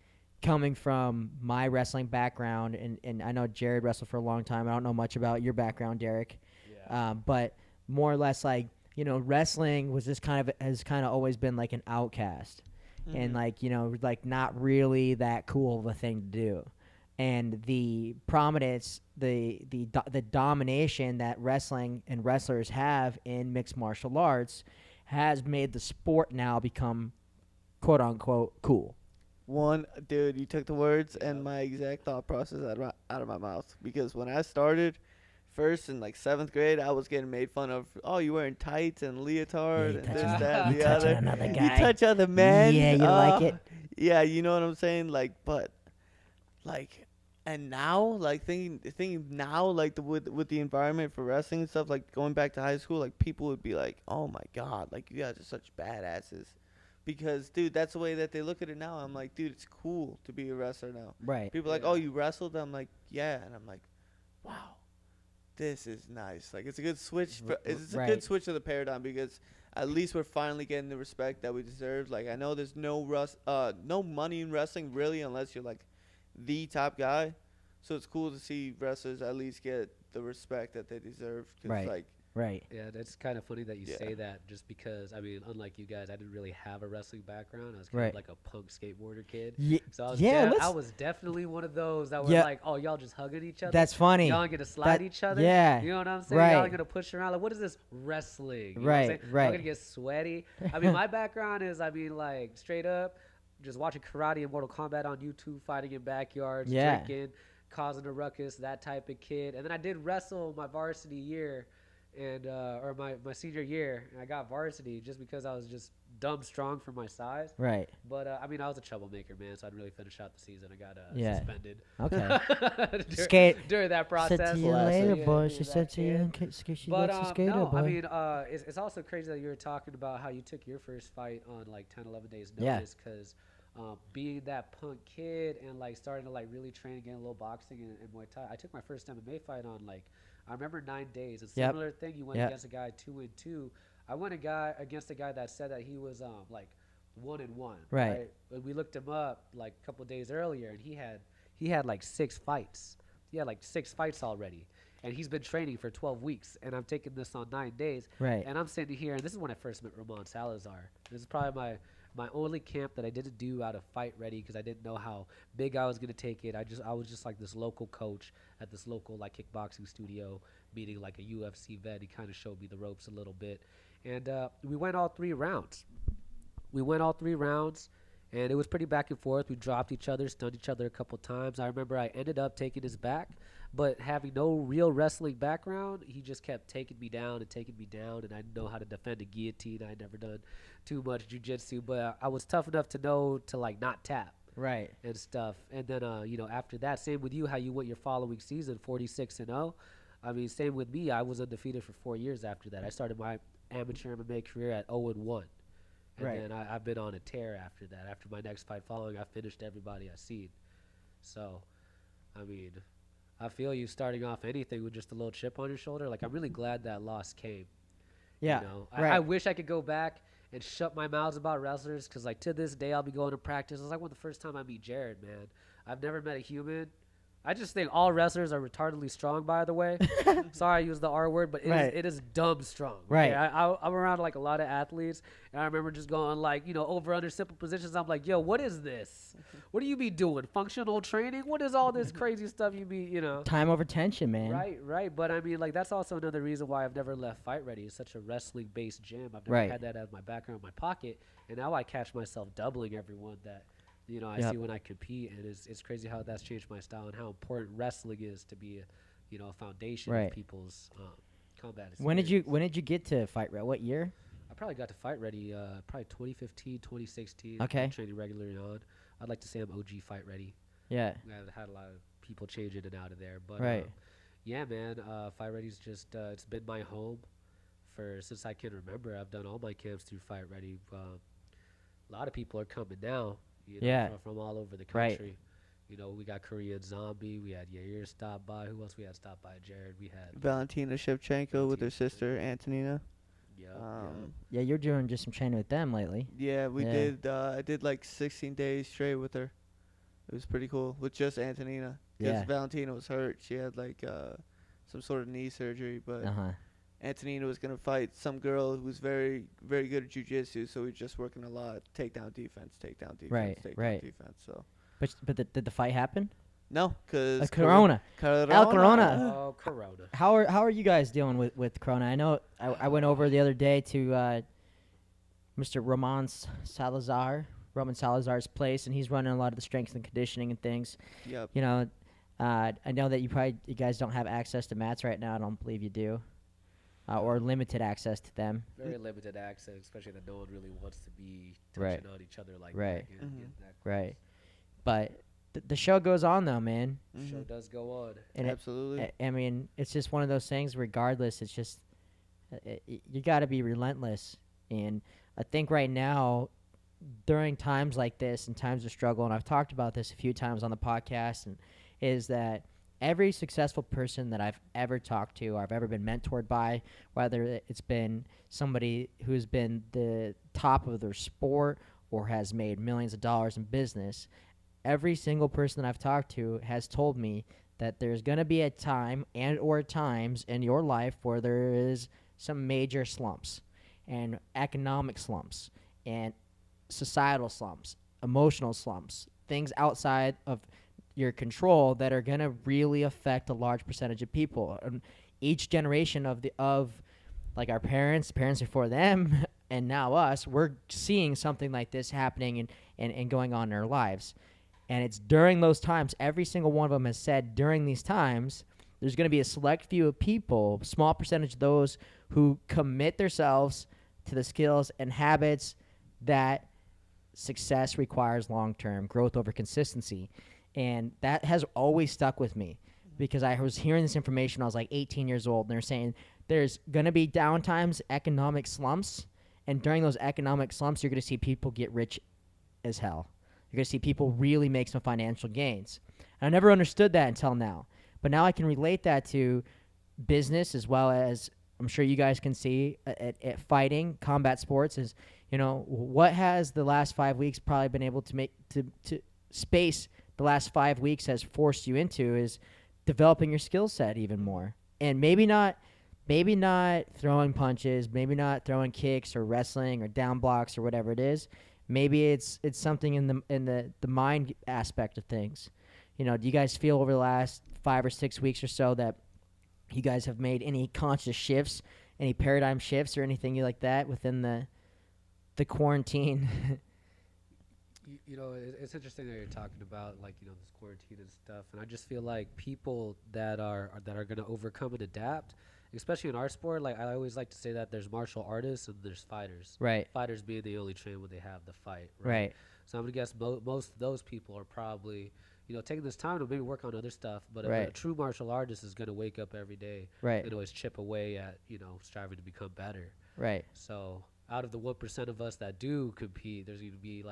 coming from my wrestling background, and I know Jared wrestled for a long time. I don't know much about your background, Deric, Yeah. but more or less like, you know, wrestling was just has kind of always been like an outcast, and like, you know, like not really that cool of a thing to do. And the prominence, the domination that wrestling and wrestlers have in mixed martial arts has made the sport now become quote unquote cool. One dude, you took the words and my exact thought process out of my mouth, because when I started first in like 7th grade, I was getting made fun of. Oh, you wearing tights and leotard you and touching- this, that, and you the touching other. another You guy. touch other men. Yeah, you like it? Yeah, you know what I'm saying. Like, but like, and now, like thinking now, like with the environment for wrestling and stuff, like going back to high school, like people would be like, oh my god, like you guys are such badasses. Because, dude, that's the way that they look at it now. I'm like, dude, it's cool to be a wrestler now. Right. People are like, Yeah. oh, you wrestled? I'm like, yeah. And I'm like, wow, this is nice. Like, it's a good switch. It's a Right. good switch to the paradigm, because at least we're finally getting the respect that we deserve. Like, I know there's no money in wrestling, really, unless you're, like, the top guy. So it's cool to see wrestlers at least get the respect that they deserve. 'Cause Right. like, Right. Yeah, that's kind of funny that you Yeah. say that, just because I mean, unlike you guys, I didn't really have a wrestling background. I was kind Right. of like a punk skateboarder kid. Yeah. So I was, Yeah. I was definitely one of those that were Yeah. like, oh, y'all just hugging each other. That's funny. Y'all ain't gonna slide That- each other. yeah. You know what I'm saying? Y'all Right. ain't gonna push around. Like, what is this wrestling? You know what I'm Right, saying? right. Y'all gonna get sweaty. I mean, my background is, I mean, like straight up, just watching karate and Mortal Kombat on YouTube, fighting in backyards, Yeah. drinking, causing a ruckus, that type of kid. And then I did wrestle my varsity year, and or my senior year, and I got varsity just because I was just dumb strong for my size. Right. But I mean, I was a troublemaker, man, so I didn't really finish out the season. I got Yeah. suspended. Okay. Dur- Skate. during that process. Said to you Classic. later, Yeah, boy. yeah, She that said to you, kid. she But likes to skate, no, boy. I mean, it's also crazy that you were talking about how you took your first fight on like 10, 11 days Yeah. notice, because being that punk kid and like starting to like really train again, a little boxing and Muay Thai. I took my first MMA fight on like, I remember 9 days. A Yep. similar thing. You went Yep. against a guy 2-2. I went against a guy that said that he was like 1-1. Right. And we looked him up like a couple days earlier, and he had like 6 fights. He had like 6 fights already, and he's been training for 12 weeks. And I'm taking this on 9 days. Right. And I'm sitting here, and this is when I first met Ramon Salazar. This is probably my only camp that I didn't do out of Fight Ready, because I didn't know how big I was gonna take it. I was just like this local coach at this local like kickboxing studio, meeting like a UFC vet. He kind of showed me the ropes a little bit, and we went all 3 rounds. And it was pretty back and forth. We dropped each other, stunned each other a couple times. I remember I ended up taking his back, but having no real wrestling background, he just kept taking me down, and I didn't know how to defend a guillotine. I had never done too much jiu-jitsu, but I was tough enough to know to like not tap Right. and stuff. And then, after that, same with you, how you went your following season, 46-0. I mean, same with me. I was undefeated for 4 years after that. I started my amateur MMA career at 0-1. And Right. then I've been on a tear after that. After my next fight following, I finished everybody I seen. So, I mean, I feel you starting off anything with just a little chip on your shoulder. Like, I'm really glad that loss came. Yeah. You know? Right. I wish I could go back and shut my mouth about wrestlers, because, like, to this day, I'll be going to practice. It's like the first time I meet Jared, man. I've never met a human. I just think all wrestlers are retardedly strong, by the way. Sorry I used the R word, but Right. it is dumb strong. Right. I'm around like a lot of athletes, and I remember just going like, over under simple positions. I'm like, yo, what is this? What do you be doing? Functional training? What is all this crazy stuff you be, Time over tension, man. Right. But I mean, like, that's also another reason why I've never left Fight Ready. It's such a wrestling-based gym. I've never Right. had that as my background in my pocket, and now I catch myself doubling everyone that I Yep. see when I compete, and it's crazy how that's changed my style and how important wrestling is to be a foundation Right. of people's combat. When did experience. you get to Fight Ready? What year? I probably got to Fight Ready probably 2015, 2016. Okay. I'm training regularly on. I'd like to say I'm OG Fight Ready. Yeah. I've had a lot of people change in and out of there, but Right. yeah, man, Fight Ready's just it's been my home since I can remember. I've done all my camps through Fight Ready. A lot of people are coming now. Yeah. From all over the Right. country. We got Korean Zombie. We had Yair stop by. Who else we had stop by? Jared. We had Valentina Shevchenko with her sister Antonina. yeah. Yeah, you're doing just some training with them lately. Yeah, we Yeah. did. I did like 16 days straight with her. It was pretty cool with just Antonina. Because Yeah. Valentina was hurt. She had like some sort of knee surgery, but Uh-huh. Antonina was gonna fight some girl who's very, very good at jiu-jitsu. So we are just working a lot, takedown defense, Right, right. defense. So But did the fight happen? no, cause Corona. El Corona. Oh, Corona. How are you guys dealing with Corona? I know I went over the other day to Mr. Roman Salazar's place, and he's running a lot of the strength and conditioning and things. Yep. I know that you guys don't have access to mats right now. I don't believe you do, or limited access to them. Very limited access, especially that no one really wants to be Right. touching on each other like Right. that. Mhm. Getting that Right. But the show goes on though, man. Show does go on. And Absolutely. I mean, it's just one of those things. Regardless, it's just you got to be relentless. And I think right now, during times like this and times of struggle, and I've talked about this a few times on the podcast, and is that every successful person that I've ever talked to or I've ever been mentored by, whether it's been somebody who's been the top of their sport or has made millions of dollars in business, every single person that I've talked to has told me that there's going to be a time and or times in your life where there is some major slumps and economic slumps and societal slumps, emotional slumps, things outside of your control that are going to really affect a large percentage of people. Each generation of like our parents before them, and now us, we're seeing something like this happening and going on in our lives. And it's during those times, every single one of them has said during these times, there's going to be a select few of people, small percentage of those who commit themselves to the skills and habits that success requires long-term growth over consistency. And that has always stuck with me because I was hearing this information when I was like 18 years old, and they're saying there's going to be downtimes, economic slumps, and during those economic slumps, you're going to see people get rich as hell. You're going to see people really make some financial gains. And I never understood that until now. But now I can relate that to business as well as I'm sure you guys can see at fighting, combat sports is, what has the last 5 weeks probably been able to make to space the last 5 weeks has forced you into is developing your skill set even more. And maybe not throwing punches, maybe not throwing kicks or wrestling or down blocks or whatever it is. Maybe it's something in the mind aspect of things. Do you guys feel over the last 5 or 6 weeks or so that you guys have made any conscious shifts, any paradigm shifts or anything like that within the quarantine? It's interesting that you're talking about this quarantine and stuff, and I just feel like people that are going to overcome and adapt, especially in our sport. Like I always like to say that there's martial artists and there's fighters. Right. Fighters being the only train when they have the fight. Right. So I'm gonna guess most of those people are probably taking this time to maybe work on other stuff. But right. a true martial artist is gonna wake up every day. Right. And always chip away at striving to become better. Right. So out of the 1% of us that do compete, there's going to be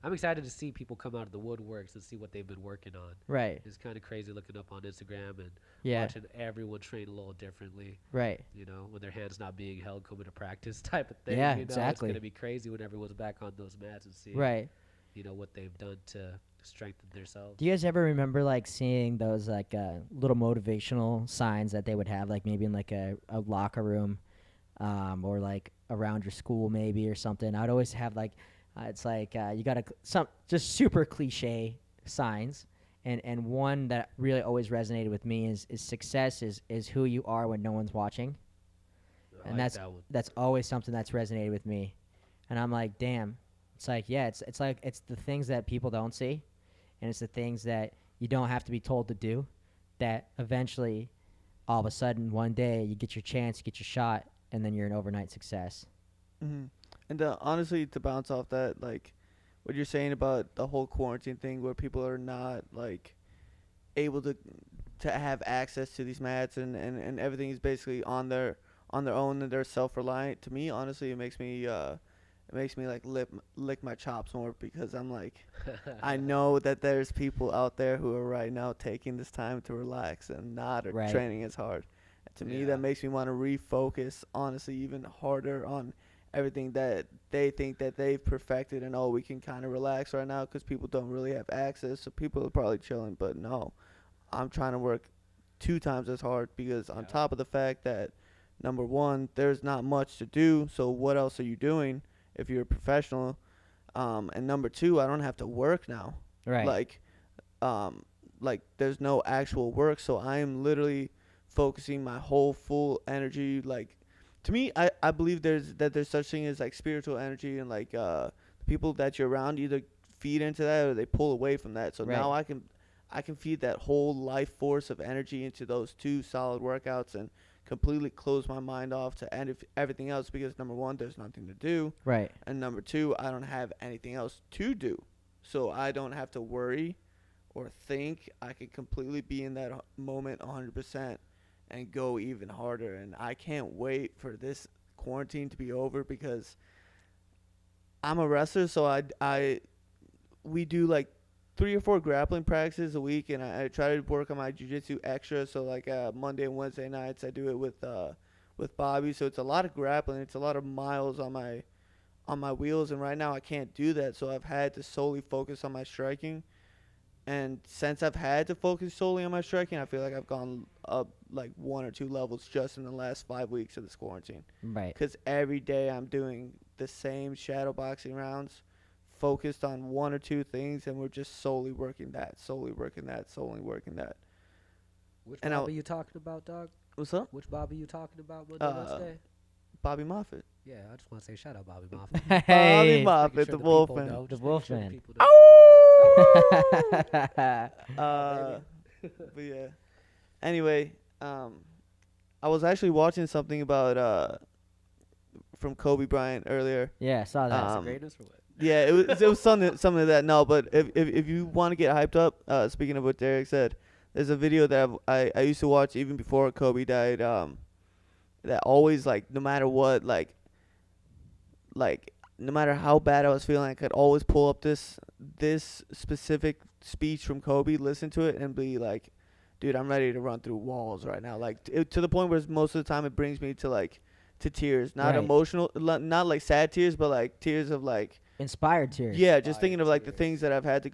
I'm excited to see people come out of the woodworks and see what they've been working on. Right. It's kind of crazy looking up on Instagram and watching everyone train a little differently. Right. When their hands not being held, coming to practice type of thing. Yeah, exactly. It's going to be crazy when everyone's back on those mats and see right. What they've done to strengthen themselves. Do you guys ever remember seeing those little motivational signs that they would have maybe in a locker room or around your school maybe or something? I'd always have you got some just super cliche signs, and one that really always resonated with me is success is who you are when no one's watching. And that's always something that's resonated with me. And I'm like, damn. It's it's the things that people don't see, and it's the things that you don't have to be told to do, that eventually all of a sudden one day you get your chance, you get your shot, and then you're an overnight success. Mm-hmm. And honestly, to bounce off that, what you're saying about the whole quarantine thing where people are not able to have access to these mats and everything is basically on their own and they're self-reliant. To me, honestly, it makes me lick my chops more because I'm I know that there's people out there who are right now taking this time to relax and not right. training as hard. And to me, that makes me want to refocus, honestly, even harder on everything that they think that they've perfected and, we can kind of relax right now because people don't really have access. So people are probably chilling. But no, I'm trying to work 2 times as hard because on top of the fact that, number one, there's not much to do. So what else are you doing if you're a professional? And number 2, I don't have to work now. Right. There's no actual work. So I am literally focusing my whole full energy. To me, I believe there's such thing as spiritual energy, and the people that you're around either feed into that or they pull away from that. So now I can feed that whole life force of energy into those 2 solid workouts and completely close my mind off to everything else because number 1, there's nothing to do. Right. And number 2, I don't have anything else to do. So I don't have to worry or think. I can completely be in that moment 100% and go even harder. And I can't wait for this quarantine to be over because I'm a wrestler. So we do 3 or 4 grappling practices a week, and I try to work on my jiu-jitsu extra. So Monday and Wednesday nights I do it with Bobby. So it's a lot of grappling. It's a lot of miles on my wheels, and right now I can't do that. So I've had to solely focus on my striking. And since I've had to focus solely on my striking, I feel like I've gone up like 1 or 2 levels just in the last 5 weeks of this quarantine. Right. Because every day I'm doing the same shadow boxing rounds, focused on 1 or 2 things, and we're just solely working that, solely working that, solely working that. Which And Bob are you talking about, dog? What's up? Which Bob are you talking about Monday, Wednesday? Bobby Moffett. Yeah, I just want to say shout out Bobby Moffett. Hey. Bobby Moffett, Making sure the people Wolfman. know, The just making sure Wolfman. people know. But yeah. Anyway, I was actually watching something about from Kobe Bryant earlier. Yeah, I saw that. Um, Greatness or what? Yeah, it was something like that. No, but if you want to get hyped up, speaking of what Deric said, there's a video that I used to watch even before Kobe died. That always, like, no matter what, like no matter how bad I was feeling, I could always pull up this specific speech from Kobe, listen to it, and be like, dude, I'm ready to run through walls right now. Like, to the point where most of the time it brings me to tears, not Right. emotional, not like sad tears, but like tears of like. Inspired tears. Yeah, just thinking of like the tears. things that I've had to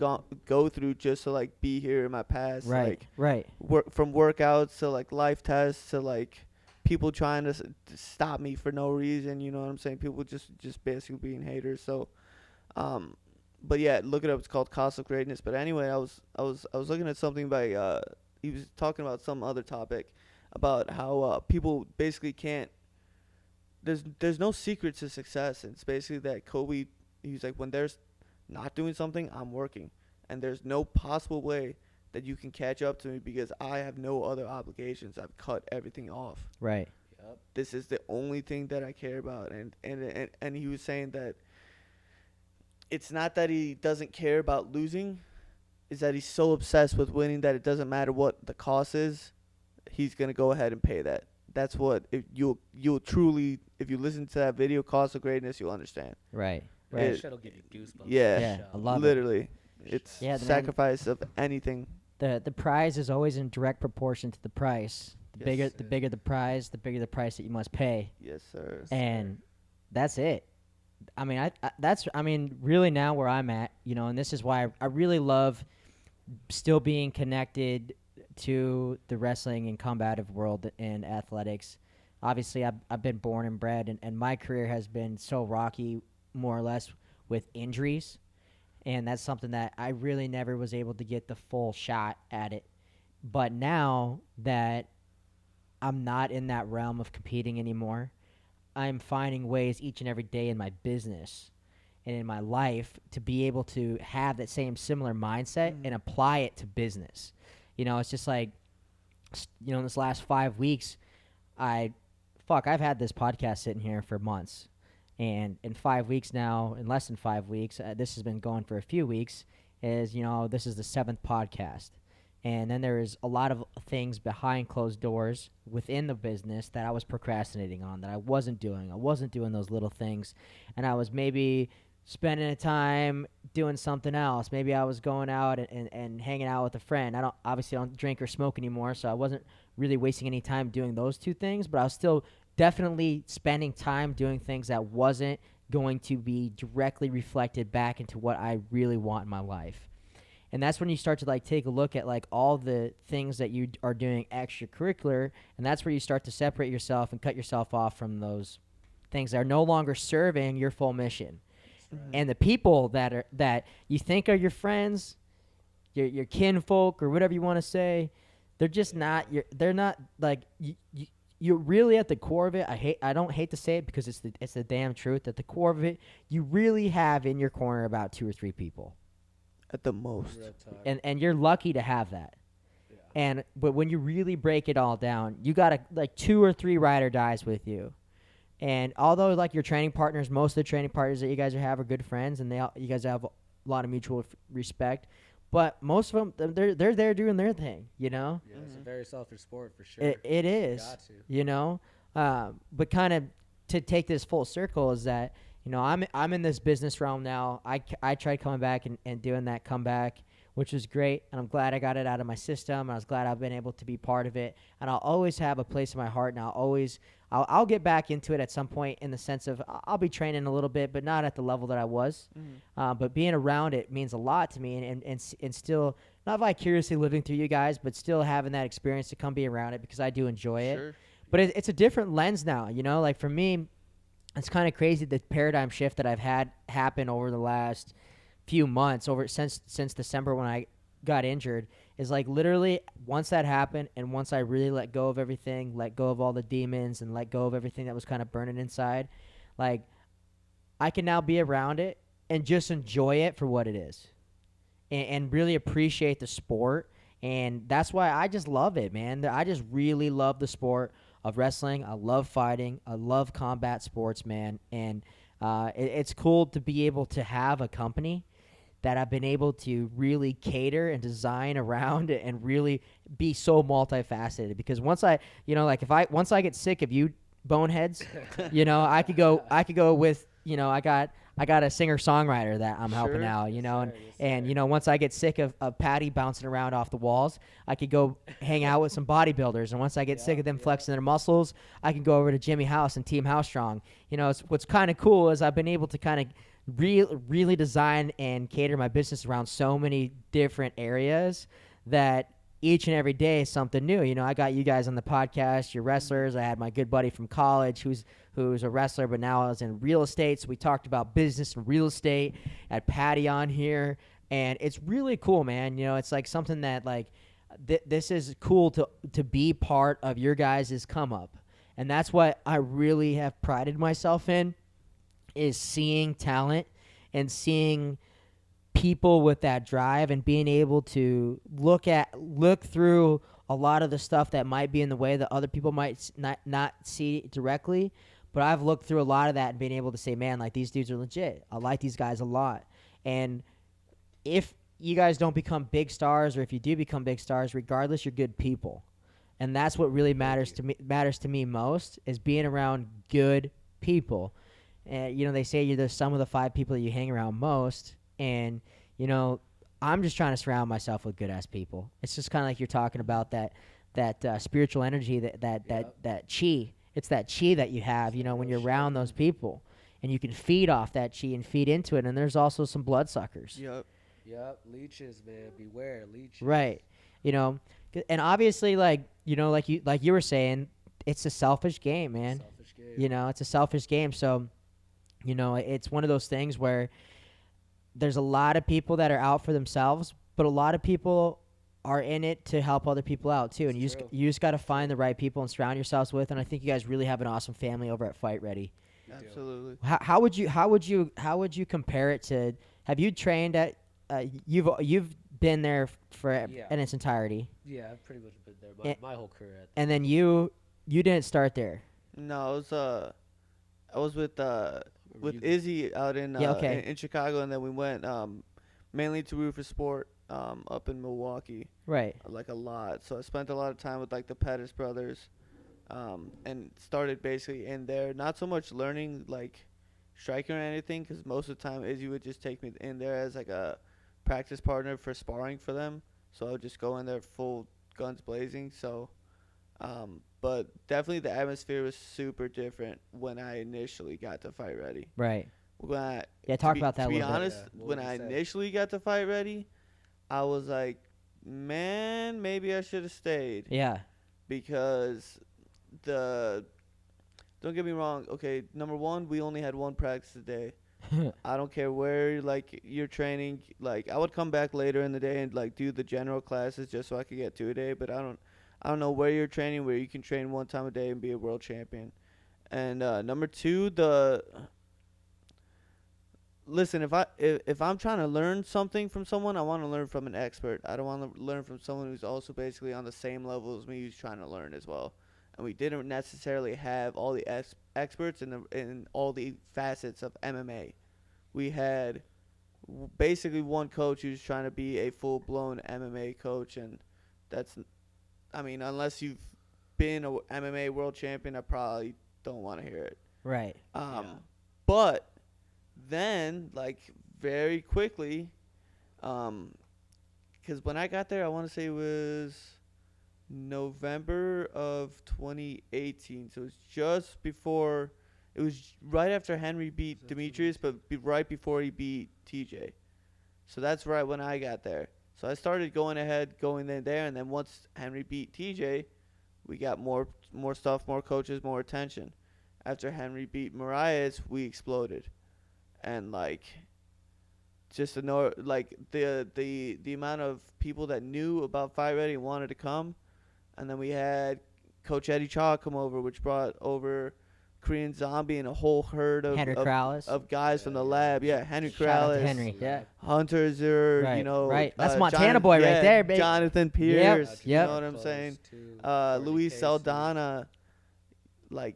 go through just to like be here in my past. Right. Like Right. from workouts to like life tests to like people trying to stop me for no reason. You know what I'm saying? People just basically being haters. So, but yeah, look it up. It's called Cost of Greatness. But anyway, I was looking at something by he was talking about some other topic about how people basically can't. There's no secret to success. It's basically that Kobe. He's like, when there's not doing something, I'm working. And there's no possible way that you can catch up to me because I have no other obligations. I've cut everything off. Right. Yep. This is the only thing that I care about. And he was saying that it's not that he doesn't care about losing, is that he's so obsessed with winning that it doesn't matter what the cost is, he's going to go ahead and pay that. That's what, if you'll truly, if you listen to that video, Cost of Greatness, you'll understand. Right. That Right. shit'll give you goosebumps. Yeah. Yeah, For I sure. love it. Literally. It's Yeah, the man- sacrifice of anything. The prize is always in direct proportion to the price. The bigger Yes, the sir. bigger the prize, the bigger the price that you must pay. Yes, sir. And that's it. I mean, I mean, really now where I'm at, you know, and this is why I really love still being connected to the wrestling and combative world and athletics. Obviously, I've been born and bred, and my career has been so rocky, more or less, with injuries. And that's something that I really never was able to get the full shot at it. But now that I'm not in that realm of competing anymore, I'm finding ways each and every day in my business and in my life to be able to have that same similar mindset and apply it to business. You know, it's just like, you know, in this last 5 weeks, I've had this podcast sitting here for months. And in 5 weeks now, in less than 5 weeks, this has been going for a few weeks, is, you know, this is the 7th podcast. And then there is a lot of things behind closed doors within the business that I was procrastinating on, that I wasn't doing. I wasn't doing those little things. And I was maybe spending the time doing something else. Maybe I was going out and hanging out with a friend. I don't drink or smoke anymore, so I wasn't really wasting any time doing those two things, but I was still definitely spending time doing things that wasn't going to be directly reflected back into what I really want in my life. And that's when you start to like take a look at like all the things that you are doing extracurricular, and that's where you start to separate yourself and cut yourself off from those things that are no longer serving your full mission. And the people that you think are your friends, your kinfolk or whatever you want to say, they're just not they're not like you're really at the core of it. I don't hate to say it because it's the damn truth. At the core of it, you really have in your corner about 2 or 3 people. At the most. And you're lucky to have that. Yeah. But when you really break it all down, you got like 2 or 3 ride or dies with you. And although like your training partners, most of the training partners that you guys have are good friends, and you guys have a lot of mutual respect, but most of them they're there doing their thing, you know. Yeah, it's a very selfish sport for sure. It is, Got to. you know. But kind of to take this full circle is that, you know, I'm in this business realm now. I tried coming back and doing that comeback which was great. And I'm glad I got it out of my system. And I was glad I've been able to be part of it. And I'll always have a place in my heart. And I'll get back into it at some point in the sense of I'll be training a little bit, but not at the level that I was. But being around it means a lot to me, and still not vicariously living through you guys, but still having that experience to come be around it because I do enjoy it. But it's a different lens now, like for me, it's kind of crazy the paradigm shift that I've had happen over the last few months, since December when I got injured, is like literally once that happened and once I really let go of everything, let go of all the demons and let go of everything that was kind of burning inside, like I can now be around it and just enjoy it for what it is and really appreciate the sport. And that's why I just love it, man. I just really love the sport of wrestling. I love fighting. I love combat sports, man. And it's cool to be able to have a company that I've been able to really cater and design around and really be so multifaceted. Because once I get sick of you boneheads, I could go with, I got a singer-songwriter that I'm helping out, and once I get sick of Patty bouncing around off the walls, I could go hang out with some bodybuilders. And once I get sick of them flexing their muscles, I can go over to Jimmy House and Team House Strong. What's kind of cool is I've been able to kind of really design and cater my business around so many different areas that each and every day is something new. I got you guys on the podcast, you're wrestlers. I had my good buddy from college who's a wrestler, but now I was in real estate. So we talked about business and real estate. I had Patty on here, and it's really cool, man. It's like something that like this is cool to be part of your guys' come up. And that's what I really have prided myself in, is seeing talent and seeing people with that drive and being able to look through a lot of the stuff that might be in the way that other people might not see directly. But I've looked through a lot of that and been able to say, man, like these dudes are legit. I like these guys a lot. And if you guys don't become big stars, or if you do become big stars, regardless, you're good people. And that's what really matters to me most, is being around good people. And they say you're the sum of the 5 people that you hang around most. And I'm just trying to surround myself with good ass people. It's just kind of like you're talking about that spiritual energy, that chi. It's that chi that you have, when you're around those people, and you can feed off that chi and feed into it. And there's also some bloodsuckers. Yep. Leeches, man. Beware leeches. Right. And obviously, like you were saying, it's a selfish game, man. Selfish game. It's a selfish game. So, it's one of those things where there's a lot of people that are out for themselves, but a lot of people are in it to help other people out too. And you just got to find the right people and surround yourselves with. And I think you guys really have an awesome family over at Fight Ready. Absolutely. How would you compare it to? Have you trained at? You've been there for in its entirety. Yeah, I've pretty much been there my whole career. And then you didn't start there. No, I was with Izzy out in Chicago, and then we went mainly to Root for Sport up in Milwaukee. Right. Like a lot. So I spent a lot of time with like the Pettis brothers, and started basically in there. Not so much learning like striking or anything, because most of the time Izzy would just take me in there as like a practice partner for sparring for them. So I would just go in there full guns blazing. So, but definitely the atmosphere was super different when I initially got to Fight Ready. Right. Talk about that a little bit. To be honest, when I initially got to Fight Ready, I was like, man, maybe I should have stayed. Yeah. Because don't get me wrong. Okay, number one, we only had one practice a day. I don't care where you're training. Like I would come back later in the day and like do the general classes just so I could get 2 a day. But I don't know where you're training, where you can train 1 time a day and be a world champion. And number two, listen, if I'm trying to learn something from someone, I want to learn from an expert. I don't want to learn from someone who's also basically on the same level as me, who's trying to learn as well. And we didn't necessarily have all the experts in all the facets of MMA. We had basically one coach who's trying to be a full-blown MMA coach, and unless you've been a MMA world champion, I probably don't want to hear it. Right. But then, like, very quickly, because when I got there, I want to say it was November of 2018. So it was just before. It was right after Henry beat Demetrius, but right before he beat TJ. So that's right when I got there. So I started going in there, and then once Henry beat TJ, we got more stuff, more coaches, more attention. After Henry beat Marias, we exploded, and like just to know, like the amount of people that knew about Fight Ready and wanted to come, and then we had Coach Eddie Chaw come over, which brought over Korean Zombie and a whole herd of Henry Corrales. of guys from the lab. Yeah, Henry Shout out to Corrales, Henry. Yeah. Hunter Zur, Right, you know, right. That's Montana boy right there, baby. Jonathan Pierce, Yep. you know what I'm saying? Luis Saldana, like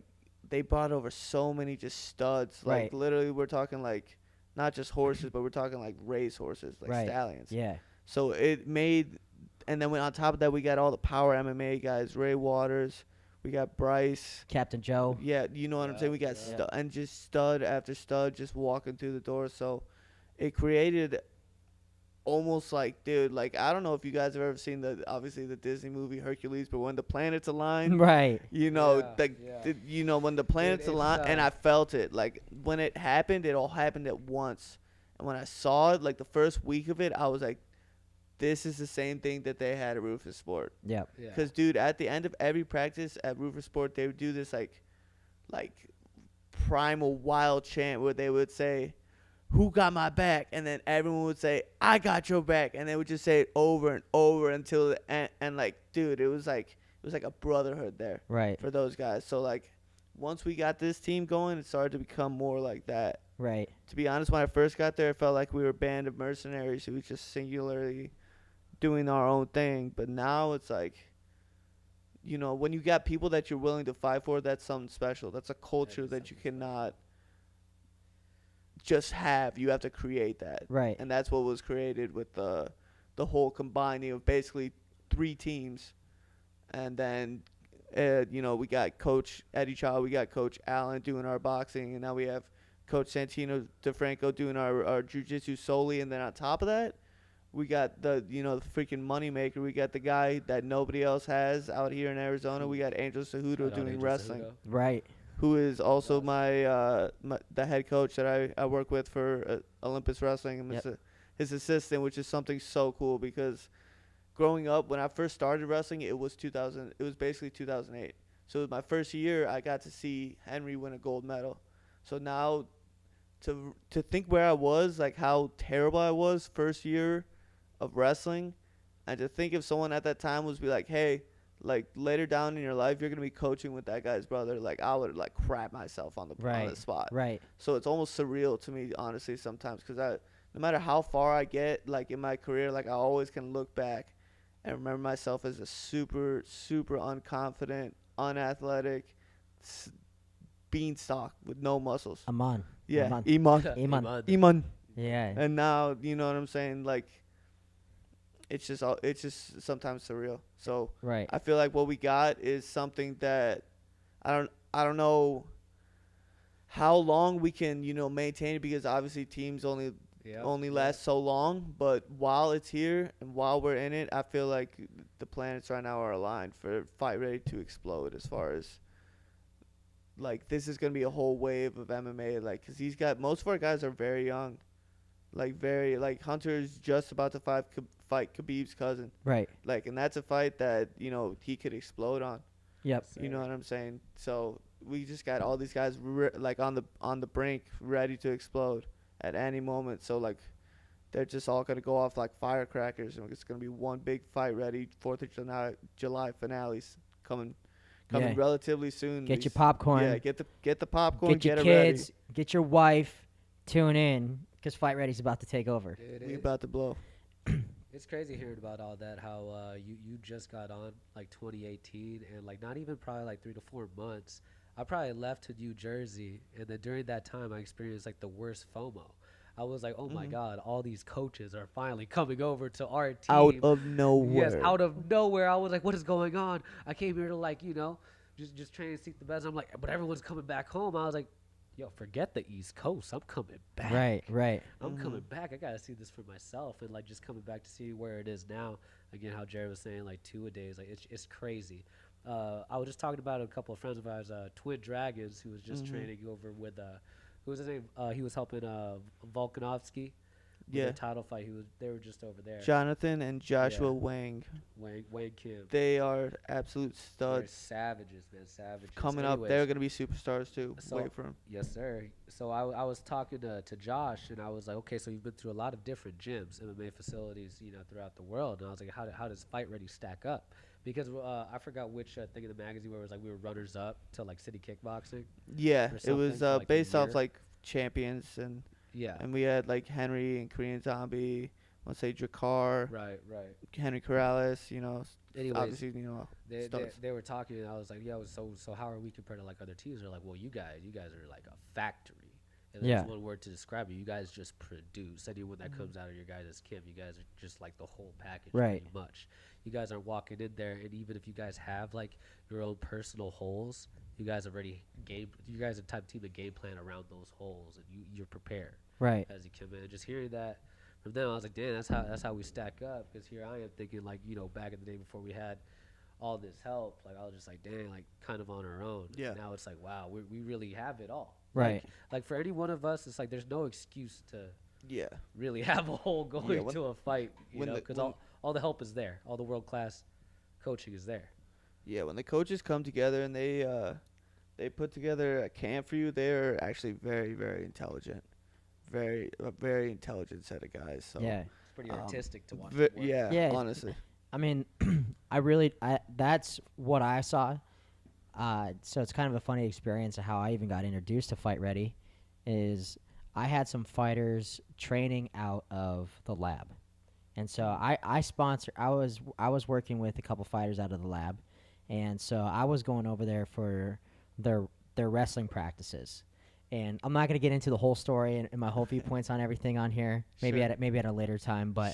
they brought over so many just studs. Like Right. literally, we're talking like not just horses, but we're talking like race horses, like Right. stallions. Yeah. So it made, and then on top of that, we got all the power MMA guys, Ray Waters. We got Bryce. Captain Joe. Yeah, you know what I'm saying? We got and just stud after stud just walking through the door. So it created almost like, dude, like I don't know if you guys have ever seen obviously the Disney movie Hercules, but when the planets align, Right. you know, Yeah, you know when the planets align, and I felt it. Like when it happened, it all happened at once. And when I saw it, like the first week of it, I was like, this is the same thing that they had at Rufus Sport. Yep. Yeah. Because, dude, at the end of every practice at Rufus Sport, they would do this, like primal wild chant where they would say, who got my back? And then everyone would say, I got your back. And they would just say it over and over until the end. And, like, dude, it was like a brotherhood there. Right. For those guys. So, like, once we got this team going, it started to become more like that. Right. To be honest, when I first got there, it felt like we were a band of mercenaries who was just singularly doing our own thing. But now it's like, you know, when you got people that you're willing to fight for, that's something special. That's a culture that you cannot just have. You have to create that. Right. And that's what was created with the whole combining of basically 3 teams. And then, you know, we got Coach Eddie Chaw, we got Coach Allen doing our boxing, and now we have Coach Santino DeFranco doing our jiu-jitsu solely. And then on top of that, we got the freaking moneymaker. We got the guy that nobody else has out here in Arizona. We got Angel Cejudo doing wrestling, Right. who is also the head coach that I work with for Olympus Wrestling. I'm his assistant, which is something so cool because growing up, when I first started wrestling, it was 2000. It was basically 2008. So it was my first year, I got to see Henry win a gold medal. So now to think where I was, like how terrible I was first year of wrestling, and to think if someone at that time was be like, hey, like later down in your life you're gonna be coaching with that guy's brother, like I would like crap myself on the spot. Right. So it's almost surreal to me, honestly, sometimes, because no matter how far I get like in my career, like I always can look back and remember myself as a super unconfident, unathletic beanstalk with no muscles. Aman. Yeah, Iman. Iman. Yeah. And now, you know what I'm saying? Like, it's just sometimes surreal. So Right. I feel like what we got is something that I don't know how long we can, you know, maintain it, because obviously teams only last so long. But while it's here and while we're in it, I feel like the planets right now are aligned for Fight Ready to explode. As far as like, this is gonna be a whole wave of MMA. Like, cause most of our guys are very young. Like Hunter's just about to fight Khabib's cousin. Right. Like, and that's a fight that, you know, he could explode on. Yep. You know what I'm saying? So we just got all these guys like on the brink, ready to explode at any moment. So like, they're just all gonna go off like firecrackers, and it's gonna be one big Fight Ready 4th of July finales coming relatively soon. Get your popcorn. Yeah, get the popcorn. Get your it kids. ready. Get your wife. Tune in, because Fight Ready's about to take over. We about to blow. It's crazy hearing about all that, how you just got on like 2018, and like not even probably like 3 to 4 months, I probably left to New Jersey, and then during that time I experienced like the worst FOMO. I was like, oh my God, all these coaches are finally coming over to our team. Out of nowhere. Yes, out of nowhere. I was like, what is going on? I came here to, like, you know, just train and seek the best. I'm like, but everyone's coming back home. I was like, yo, forget the East Coast. I'm coming back. Right. I'm coming back. I gotta see this for myself, and like just coming back to see where it is now. Again, how Jared was saying, like 2-a-days, like it's crazy. I was just talking about a couple of friends of ours, Twin Dragons, who was just training over with who was his name? He was helping Volkanovski. With Yeah. the title fight. They were just over there. Jonathan and Joshua Yeah. Wang. Wayne Kim. They are absolute They're studs. savages, man. Savages. Coming up, Anyways, they're gonna be superstars too. So- Wait for them. Yes, sir. So I was talking to Josh, and I was like, okay, so you've been through a lot of different gyms, MMA facilities, throughout the world. And I was like, how does Fight Ready stack up? Because I forgot which thing in the magazine where it was like we were runners up to like City Kickboxing. Yeah, or it was something for, like, a based off year. like champions Yeah. and we had like Henry and Korean Zombie. Let's say Jakar, Right. Henry Corrales. Anyways, Obviously, they studs. were talking, and I was like, yeah, so how are we compared to like other teams? They're like, well, you guys are like a factory. And Yeah. there's one word to describe it. You guys just produce. Anyone that comes out of your guys' camp, you guys are just like the whole package, Right. pretty much. You guys aren't walking in there, and even if you guys have like your own personal holes, you guys already you guys are the type of team to game plan around those holes, and you're prepared Right. as you come in. Just hearing that from them, I was like, damn, that's how we stack up. Because here I am thinking, like, back in the day before we had all this help, like I was just like, dang, like kind of on our own. Yeah. Now it's like, wow, we really have it all. Right. Like for any one of us, it's like there's no excuse to Yeah. really have a hole going when- to a fight, when the- because when- all the help is there, all the world class coaching is there. Yeah, when the coaches come together and they put together a camp for you, they're actually very, very intelligent. A very intelligent set of guys. So Yeah. It's pretty artistic to watch. ve- them work. yeah, Yeah, honestly. I mean, that's what I saw. So it's kind of a funny experience of how I even got introduced to Fight Ready. Is I had some fighters training out of the lab, and so I was working with a couple fighters out of the lab, and so I was going over there for their wrestling practices. And I'm not gonna get into the whole story and my whole viewpoints on everything on here. Maybe Sure. at a later time, but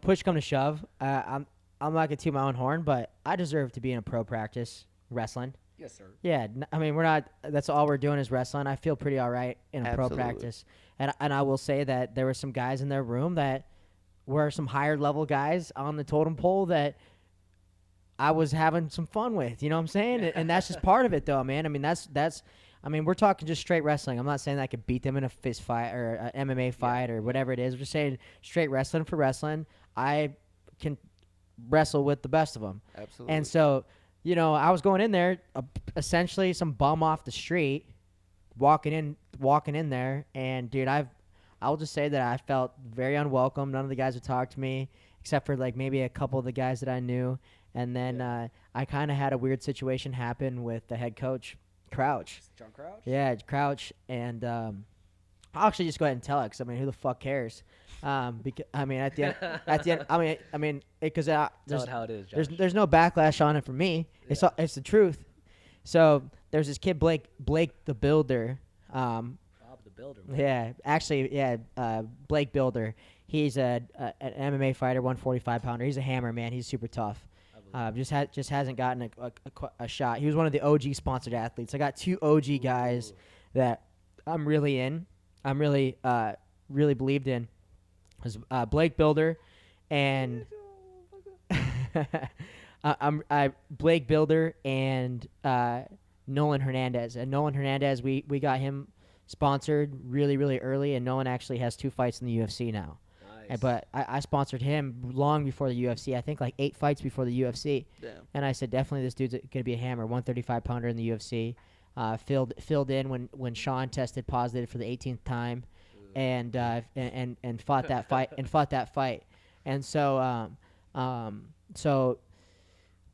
push come to shove, I'm not gonna toot my own horn, but I deserve to be in a pro practice wrestling. Yes, sir. Yeah, I mean we're not. That's all we're doing is wrestling. I feel pretty all right in a pro Absolutely. practice, and I will say that there were some guys in their room that were some higher level guys on the totem pole that I was having some fun with. You know what I'm saying? And that's just part of it, though, man. I mean that's. I mean, we're talking just straight wrestling. I'm not saying that I could beat them in a fist fight or an MMA fight or whatever it is. We're just saying straight wrestling for wrestling. I can wrestle with the best of them. Absolutely. And so, I was going in there, essentially some bum off the street, walking in there, and dude, I'll just say that I felt very unwelcome. None of the guys would talk to me, except for like maybe a couple of the guys that I knew. And then I kind of had a weird situation happen with the head coach, Crouch. John Crouch? Yeah, Crouch, and I'll actually just go ahead and tell it, 'cause I mean, who the fuck cares? Because I mean, at the end, I mean, because Tell there's it how it is, Josh. there's no backlash on it from me. Yeah. It's the truth. So there's this kid Blake the Builder. Bob the Builder. Yeah, actually, Blake Builder. He's an MMA fighter, 145 pounder. He's a hammer, man. He's super tough. Just hasn't gotten a shot. He was one of the OG sponsored athletes. I got two OG guys that I'm really in. I'm really believed in. Was Blake Builder and Blake Builder and Nolan Hernandez. And Nolan Hernandez, we got him sponsored really early, and Nolan actually has 2 fights in the UFC now. Nice. But I sponsored him long before the UFC. I think like 8 fights before the UFC. Damn. And And I said, definitely this dude's going to be a hammer, 135 pounder in the UFC. Filled in when Sean tested positive for the 18th time, and fought that fight. And so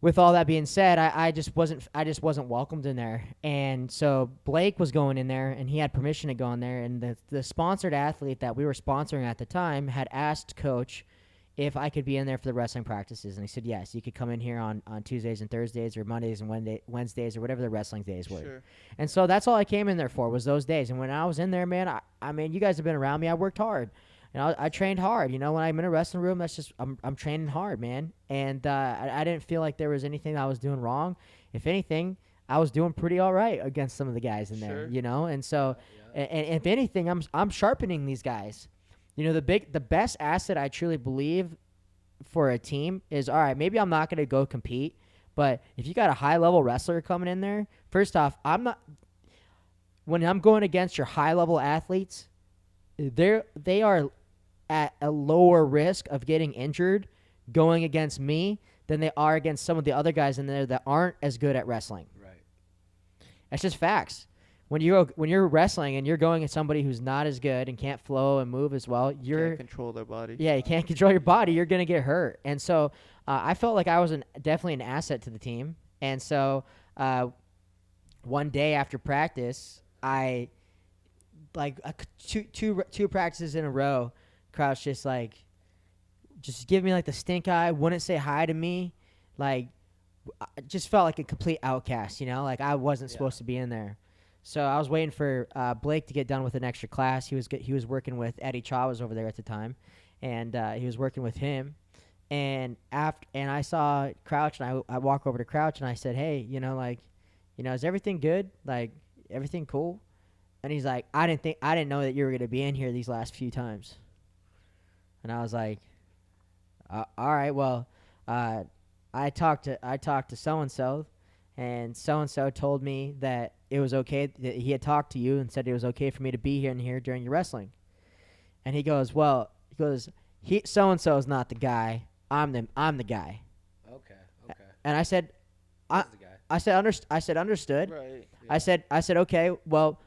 with all that being said, I just wasn't welcomed in there. And so Blake was going in there, and he had permission to go in there. And the sponsored athlete that we were sponsoring at the time had asked Coach if I could be in there for the wrestling practices, and he said yes, you could come in here on Tuesdays and Thursdays or Mondays and Wednesdays or whatever the wrestling days were. Sure. And so that's all I came in there for was those days. And when I was in there, man, I mean, you guys have been around me. I worked hard. And I trained hard. When I'm in a wrestling room, that's just I'm training hard, man. And I didn't feel like there was anything I was doing wrong. If anything, I was doing pretty all right against some of the guys in there, Sure. you know. And so, Yeah. and if anything, I'm sharpening these guys. You know, the best asset I truly believe for a team is, all right, maybe I'm not going to go compete, but if you got a high level wrestler coming in there, first off, when I'm going against your high level athletes, they are at a lower risk of getting injured going against me than they are against some of the other guys in there that aren't as good at wrestling. Right. That's just facts. When you're wrestling and you're going at somebody who's not as good and can't flow and move as well, Can't you're control their body. you can't control your body. You're gonna get hurt. And so I felt like I was definitely an asset to the team. And so one day after practice, I like two practices in a row, Crouch just give me like the stink eye, wouldn't say hi to me, like I just felt like a complete outcast, you know, like I wasn't supposed to be in there. So I was waiting for Blake to get done with an extra class. He was working with Eddie Cha was over there at the time, and he was working with him. And I saw Crouch, and I walk over to Crouch and I said, hey, is everything good? Like everything cool? And he's like, I didn't know that you were gonna be in here these last few times. And I was like, all right, well, I talked to so and so told me that it was okay that he had talked to you and said it was okay for me to be here during your wrestling. And he goes, so and so is not the guy. I'm the guy. Okay. And I said, This is the guy. I said understood. Right. Yeah. I said okay. Well,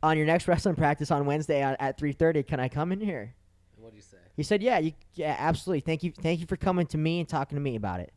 on your next wrestling practice on Wednesday at 3:30, can I come in here? What do you say? He said, yeah, absolutely. Thank you for coming to me and talking to me about it.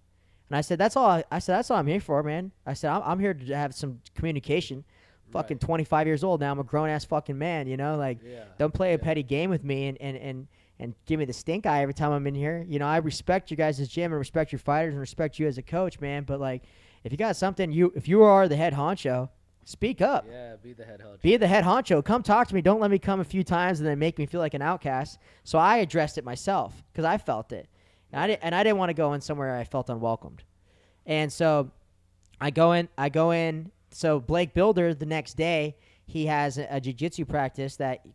And I said, that's all I'm here for, man. I said, I'm here to have some communication. Fucking 25 years old now. I'm a grown ass fucking man, you know, like don't play a petty game with me and give me the stink eye every time I'm in here. You know, I respect you guys' gym and respect your fighters and respect you as a coach, man. But like, if you got something, if you are the head honcho, speak up. Yeah, be the head honcho. Be the head honcho. Come talk to me. Don't let me come a few times and then make me feel like an outcast. So I addressed it myself because I felt it. And I didn't want to go in somewhere I felt unwelcomed. And so I go in. So Blake Builder, the next day, he has a jiu-jitsu practice that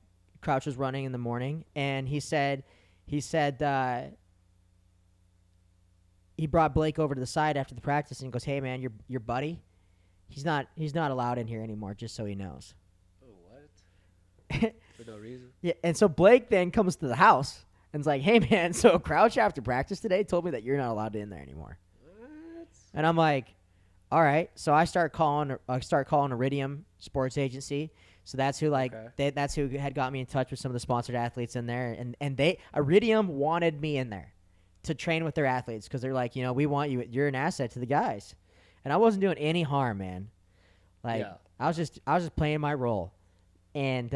Crouch was running in the morning. And he brought Blake over to the side after the practice and he goes, hey, man, your buddy, he's not allowed in here anymore, just so he knows. Oh, what? For no reason? Yeah, and so Blake then comes to the house and is like, hey, man, so Crouch after practice today told me that you're not allowed in there anymore. What? And I'm like, all right. So I start calling Iridium Sports Agency. So that's who that's who had got me in touch with some of the sponsored athletes in there. And Iridium wanted me in there to train with their athletes because they're like, we want you. You're an asset to the guys. And I wasn't doing any harm, man. Like I was just playing my role. And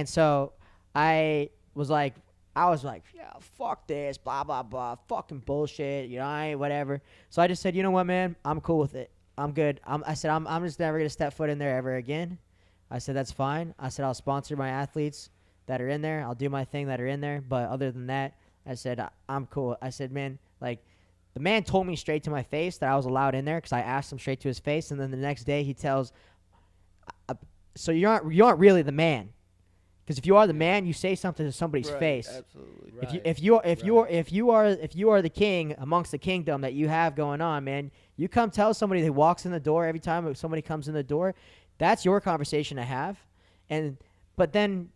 so I was like, yeah, fuck this, blah, blah, blah, fucking bullshit, I ain't whatever. So I just said, you know what, man, I'm cool with it. I'm good. I said, I'm just never going to step foot in there ever again. I said, that's fine. I said, I'll sponsor my athletes that are in there. I'll do my thing that are in there. But other than that, I said, I'm cool. I said, man, like, the man told me straight to my face that I was allowed in there because I asked him straight to his face. And then the next day he tells, so you aren't really the man. Because if you are the man, you say something to somebody's face. Absolutely. Right. If you are the king amongst the kingdom that you have going on, man, you come tell somebody that walks in the door every time somebody comes in the door, that's your conversation to have. But then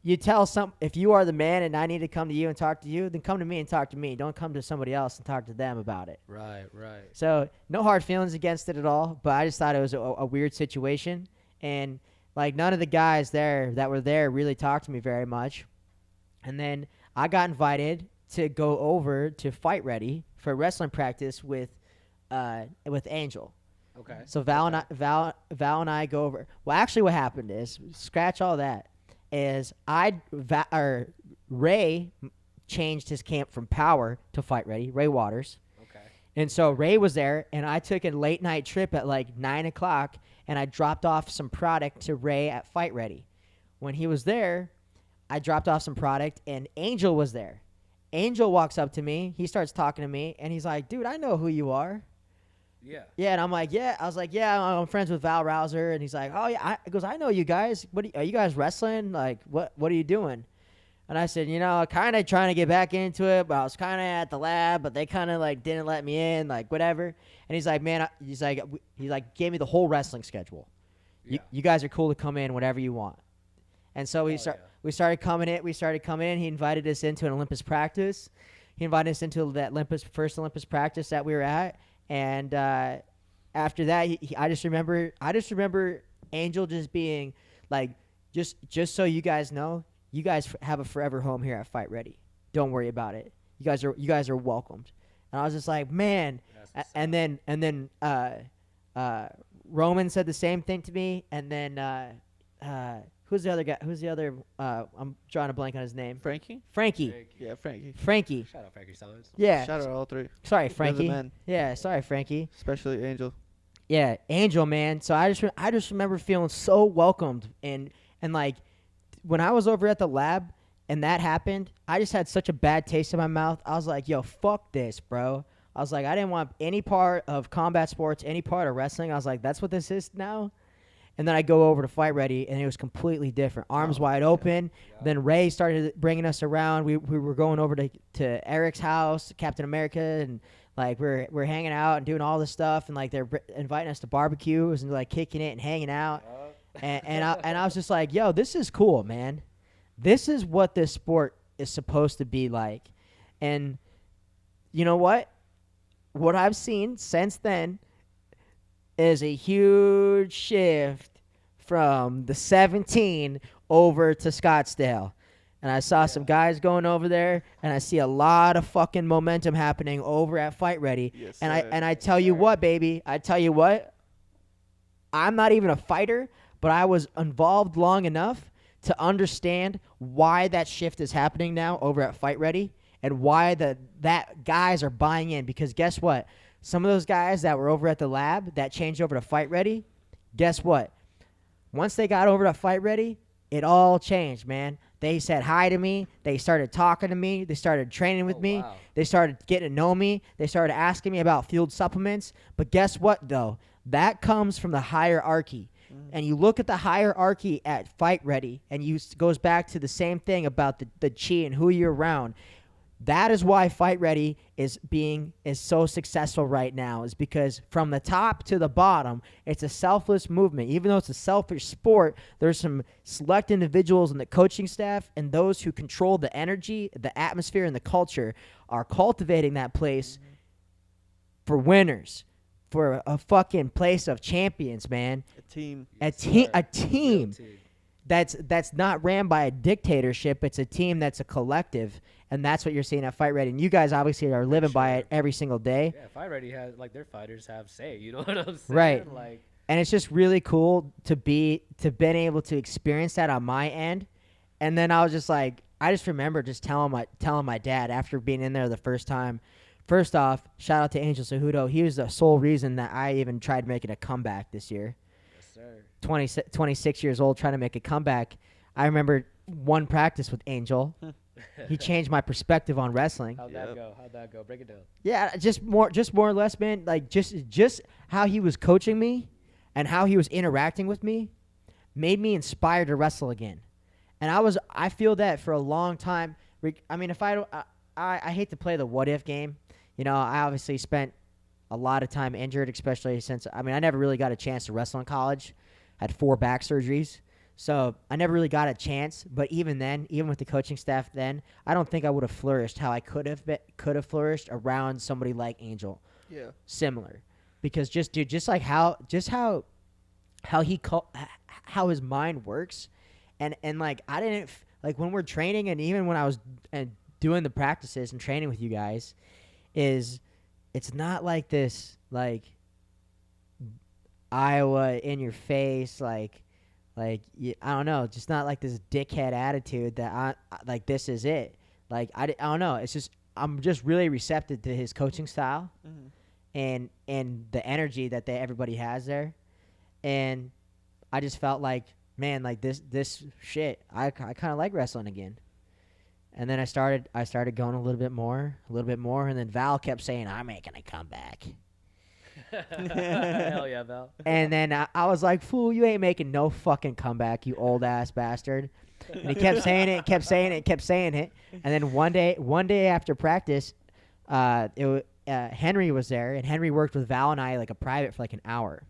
you tell if you are the man and I need to come to you and talk to you, then come to me and talk to me. Don't come to somebody else and talk to them about it. Right. So no hard feelings against it at all, but I just thought it was a weird situation. And like none of the guys that were there really talked to me very much. And then I got invited to go over to Fight Ready for wrestling practice with Angel. Okay. So Val and I go over. Well, actually, what happened is, scratch all that, is Ray changed his camp from Power to Fight Ready. Ray Waters. Okay. And so Ray was there, and I took a late night trip at like 9 o'clock, and I dropped off some product to Ray at Fight Ready. When he was there, I dropped off some product, and Angel was there. Angel walks up to me. He starts talking to me, and he's like, dude, I know who you are. Yeah. Yeah, and I'm like, yeah. I was like, yeah, I'm friends with Val Rouser, and he's like, oh yeah. He goes, I know you guys. Are you guys wrestling? Like, what are you doing? And I said, kind of trying to get back into it, but I was kind of at the lab, but they kind of like didn't let me in, like whatever. And he's like, man, he's like gave me the whole wrestling schedule. Yeah. You guys are cool to come in whenever you want. And so we started coming in. He invited us into an Olympus practice. He invited us into that first Olympus practice that we were at. And after that, I just remember Angel just being like, just so you guys know, you guys have a forever home here at Fight Ready. Don't worry about it. You guys are welcomed. And I was just like, man. And then Roman said the same thing to me. And then who's the other guy? Who's the other? I'm drawing a blank on his name. Frankie? Frankie. Yeah, Frankie. Frankie. Shout out Frankie Sons. Yeah. Shout out all three. Sorry, They're Frankie. the men. Yeah, sorry, Frankie. Especially Angel. Yeah, Angel, man. So I just remember feeling so welcomed, and like when I was over at the lab and that happened, I just had such a bad taste in my mouth. I was like, yo, fuck this, bro. I was like, I didn't want any part of combat sports, any part of wrestling. I was like, that's what this is now. And then I go over to Fight Ready, and it was completely different. Arms wide open. Yeah. Then Ray started bringing us around. We were going over to Eric's house, Captain America, and like we're hanging out and doing all this stuff. And like they're inviting us to barbecues and like kicking it and hanging out. And I was just like, yo, this is cool, man. This is what this sport is supposed to be like. And you know what? What I've seen since then is a huge shift from the 17 over to Scottsdale. And I saw some guys going over there, and I see a lot of fucking momentum happening over at Fight Ready. Yes, And I tell you what, baby, I'm not even a fighter, but I was involved long enough to understand why that shift is happening now over at Fight Ready and why that guys are buying in. Because guess what? Some of those guys that were over at the lab that changed over to Fight Ready, guess what? Once they got over to Fight Ready, it all changed, man. They said hi to me. They started talking to me. They started training with me. Wow. They started getting to know me. They started asking me about field supplements. But guess what, though? That comes from the hierarchy. And you look at the hierarchy at Fight Ready, and goes back to the same thing about the chi and who you're around. That is why Fight Ready is so successful right now, is because from the top to the bottom, it's a selfless movement. Even though it's a selfish sport, there's some select individuals in the coaching staff and those who control the energy, the atmosphere, and the culture are cultivating that place for winners, for a fucking place of champions, man. A team. A team. Real That's not ran by a dictatorship. It's a team that's a collective, and that's what you're seeing at Fight Ready. And you guys obviously are living by it every single day. Yeah, Fight Ready has like their fighters have say. You know what I'm saying? Right. Like, And it's just really cool to been able to experience that on my end. And then I was just like, I just remember just telling my dad after being in there the first time. First off, shout out to Angel Cejudo. He was the sole reason that I even tried making a comeback this year. yes, sir. 26 years old, trying to make a comeback. I remember one practice with Angel. He changed my perspective on wrestling. How'd that go? How'd that go? Break it down. Yeah, just more or less, man. Like just how he was coaching me and how he was interacting with me made me inspired to wrestle again. And I feel that for a long time. I mean, if I don't, I hate to play the what if game. You know, I obviously spent a lot of time injured, especially since, I never really got a chance to wrestle in college. I had 4 back surgeries. So I never really got a chance. But even then, even with the coaching staff then, I don't think I would have flourished how I could have flourished around somebody like Angel. Yeah. Similar. Because just how his mind works. And like, I didn't, like when we're training and even when I was doing the practices and training with you guys, it's not like this, like Iowa in your face, like I don't know, just not like this dickhead attitude that I like this is it. Like I don't know, it's just I'm just really receptive to his coaching style and the energy that everybody has there, and I just felt like, man, like this shit, I kind of like wrestling again. And then I started going a little bit more, and then Val kept saying, I'm making a comeback. Hell yeah, Val. And then I was like, fool, you ain't making no fucking comeback, you old ass bastard. And he kept saying it, kept saying it, kept saying it. And then one day after practice, Henry was there, and Henry worked with Val and I like a private for like an hour.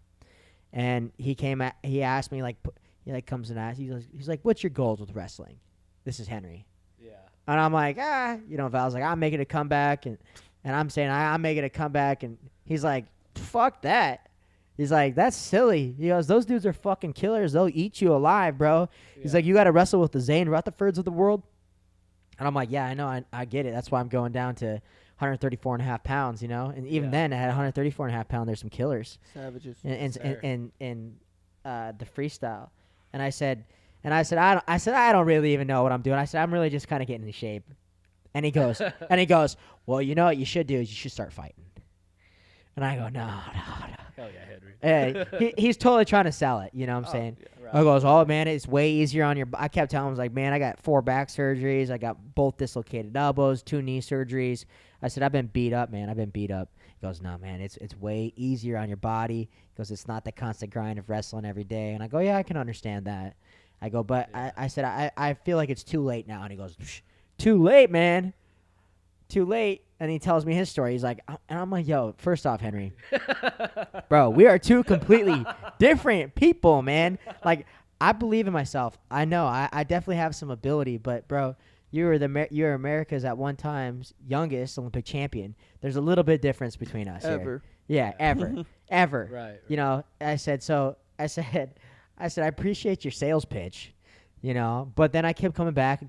And he asked me like, he like comes and asks, he's like, what's your goals with wrestling? This is Henry. Yeah. And I'm like, Val's like, I'm making a comeback, and I'm saying I'm making a comeback, and he's like, fuck that. He's like, that's silly. He goes, those dudes are fucking killers. They'll eat you alive, bro. Yeah. He's like, you got to wrestle with the Zane Rutherfords of the world. And I'm like, yeah, I know. I get it. That's why I'm going down to 134 and a half pounds, you know? And even then, at 134 and a half pounds, there's some killers. Savages. In the freestyle. And I said, I don't really even know what I'm doing. I said, I'm really just kind of getting in shape. And he goes, well, you know what you should do is you should start fighting. And I go, no. Hell yeah, Henry. He's totally trying to sell it. You know what I'm saying? Yeah, right. I goes, oh, man, it's way easier on your I kept telling him, I was like, man, I got 4 back surgeries. I got both dislocated elbows, 2 knee surgeries. I said, I've been beat up, man. I've been beat up. He goes, no, man, it's way easier on your body. He goes, it's not the constant grind of wrestling every day. And I go, yeah, I can understand that. I go, but Yeah. I said, I feel like it's too late now. And he goes, too late, man. Too late. And he tells me his story. He's like, and I'm like, yo, first off, Henry, bro, we are 2 completely different people, man. Like, I believe in myself. I know I definitely have some ability, but bro, you're America's at one time's youngest Olympic champion. There's a little bit difference between us here. Ever. Yeah, ever. Right. You know, I said, I appreciate your sales pitch, you know, but then I kept coming back,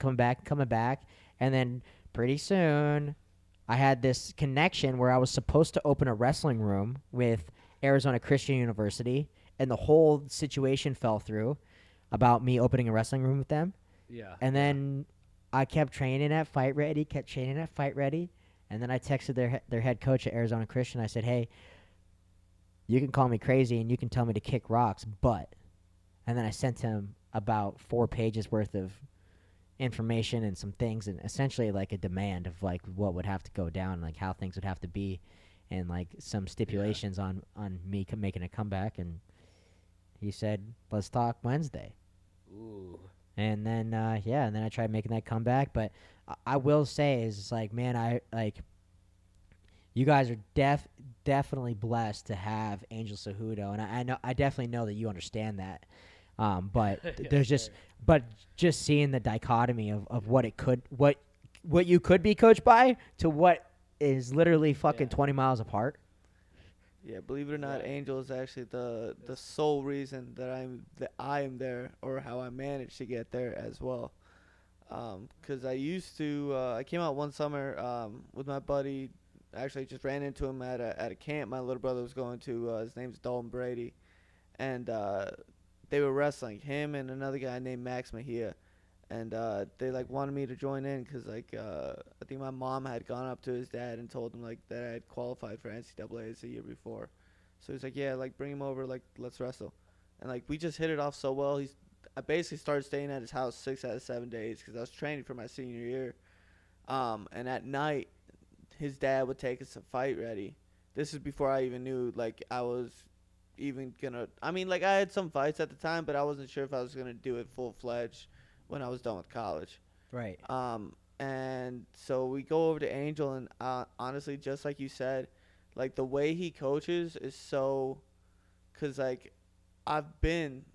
and then pretty soon I had this connection where I was supposed to open a wrestling room with Arizona Christian University, and the whole situation fell through about me opening a wrestling room with them. Yeah. And then I kept training at Fight Ready, and then I texted their head coach at Arizona Christian. I said, hey, you can call me crazy and you can tell me to kick rocks, but... And then I sent him about 4 pages worth of information and some things, and essentially like a demand of like what would have to go down, like how things would have to be, and like some stipulations on me making a comeback. And he said, let's talk Wednesday. Ooh. And then and then I tried making that comeback. But I will say is like, man, I like you guys are definitely blessed to have Angel Cejudo, and I definitely know that you understand that. But there's just seeing the dichotomy of what you could be coached by to what is literally fucking 20 miles apart. Yeah, believe it or not, Right. Angel is actually the sole reason that I am there, or how I managed to get there as well. 'Cause I used to I came out one summer with my buddy. Actually, just ran into him at a camp my little brother was going to. His name's Dalton Brady, and they were wrestling, him and another guy named Max Mejia, and they like wanted me to join in because like I think my mom had gone up to his dad and told him like that I had qualified for NCAA's the year before, so he's like, yeah, like bring him over, like let's wrestle, and like we just hit it off so well. I basically started staying at his house 6 out of 7 days because I was training for my senior year, and at night his dad would take us to Fight Ready. This is before I even knew like I was even gonna. I mean, like I had some fights at the time, but I wasn't sure if I was gonna do it full-fledged when I was done with college. Right. And so we go over to Angel, and honestly, just like you said, like the way he coaches is so, cause like I've been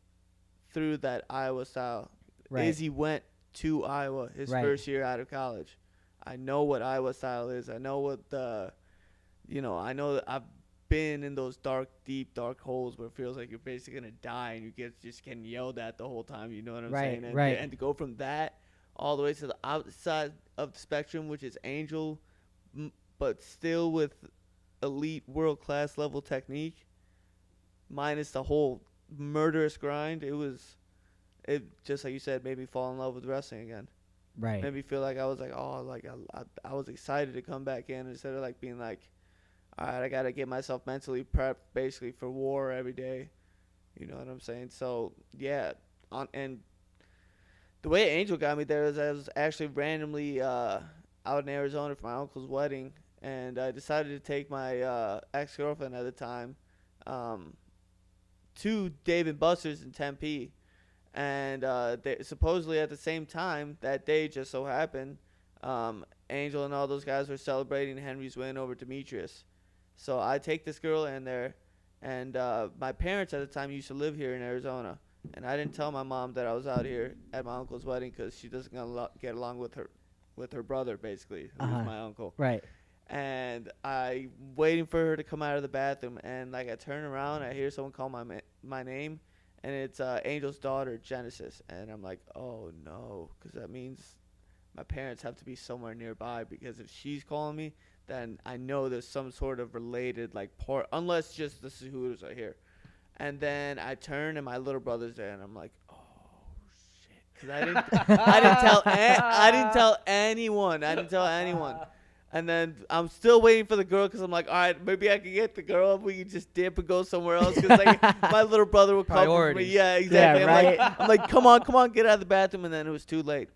through that Iowa style. Right. Izzy went to Iowa his Right. first year out of college. I know what Iowa style is. I know what I know that I've been in those deep, dark holes where it feels like you're basically going to die and you just getting yelled at the whole time. You know what I'm Right, saying? right. And to go from that all the way to the outside of the spectrum, which is Angel, but still with elite world-class level technique, minus the whole murderous grind, it just like you said, made me fall in love with wrestling again. Right. Made me feel like I was like, oh, like I was excited to come back in instead of like being like, all right, I gotta get myself mentally prepped basically for war every day. You know what I'm saying? So yeah, and the way Angel got me there is I was actually randomly out in Arizona for my uncle's wedding, and I decided to take my ex-girlfriend at the time to Dave & Buster's in Tempe. And they, supposedly at the same time that day, just so happened, Angel and all those guys were celebrating Henry's win over Demetrius. So I take this girl in there, and my parents at the time used to live here in Arizona. And I didn't tell my mom that I was out here at my uncle's wedding because she doesn't get along with her brother, basically, who's my uncle. Right. And I waiting for her to come out of the bathroom, and like I turn around, I hear someone call my name, and it's Angel's daughter, Genesis. And I'm like, oh no, because that means my parents have to be somewhere nearby, because if she's calling me, then I know there's some sort of related like part, unless just the Cejudos are here. And then I turn, and my little brother's there, and I'm like, oh shit, because I didn't tell anyone. And then I'm still waiting for the girl, because I'm like, all right, maybe I can get the girl if we can just dip and go somewhere else. Because like, my little brother would come for me. Yeah, exactly. Yeah, I'm like, come on, get out of the bathroom. And then it was too late.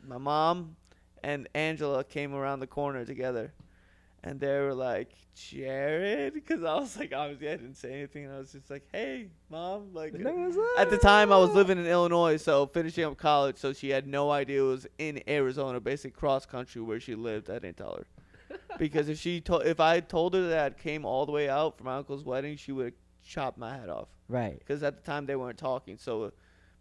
My mom and Angela came around the corner together. And they were like, Jared? Because I was like, obviously I didn't say anything. And I was just like, hey, Mom. Like, at the time, I was living in Illinois, so finishing up college. So she had no idea it was in Arizona, basically cross country where she lived. I didn't tell her. Because if I told her that I came all the way out for my uncle's wedding, she would have chopped my head off. Right. Because at the time they weren't talking. So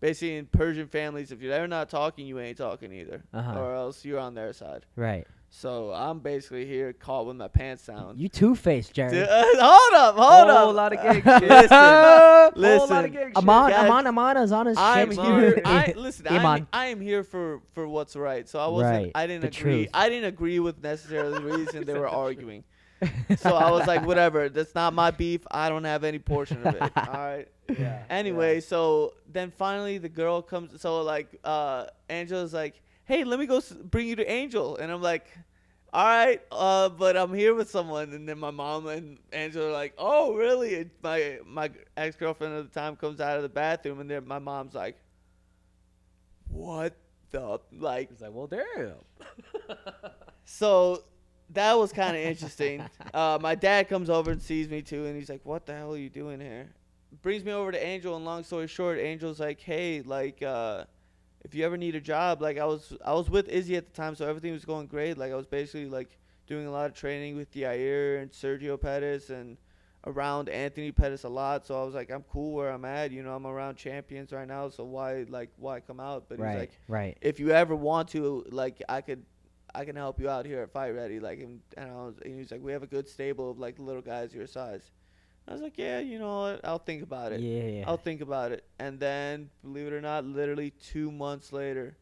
basically in Persian families, if you're not talking, you ain't talking either. Or else you're on their side. Right. So I'm basically here caught with my pants down. You two-faced, Jared. Hold up. Whole lot of gigs. Listen. Aman is on his I'm shit. here. Iman. I am here for what's right. So I wasn't. Right, I didn't the agree. truth. I didn't agree with necessarily the reason they were arguing. So I was like, whatever. That's not my beef. I don't have any portion of it. All right. Yeah. Anyway, so then finally the girl comes. So like, Angela's like, hey, let me go bring you to Angel. And I'm like, all right, but I'm here with someone. And then my mom and Angela are like, oh, really? And my ex-girlfriend at the time comes out of the bathroom, and then my mom's like, what the, like. He's like, well, damn. So that was kind of interesting. My dad comes over and sees me too, and he's like, what the hell are you doing here? Brings me over to Angel, and long story short, Angel's like, hey, like, if you ever need a job, like I was with Izzy at the time, so everything was going great. Like I was basically like doing a lot of training with Yair and Sergio Pettis and around Anthony Pettis a lot. So I was like, I'm cool where I'm at. You know, I'm around champions right now, so why come out? But he's like, right. if you ever want to, like I can help you out here at Fight Ready. Like, and he's like, we have a good stable of like little guys your size. I was like, yeah, you know what? I'll think about it. Yeah. I'll think about it. And then, believe it or not, literally 2 months later,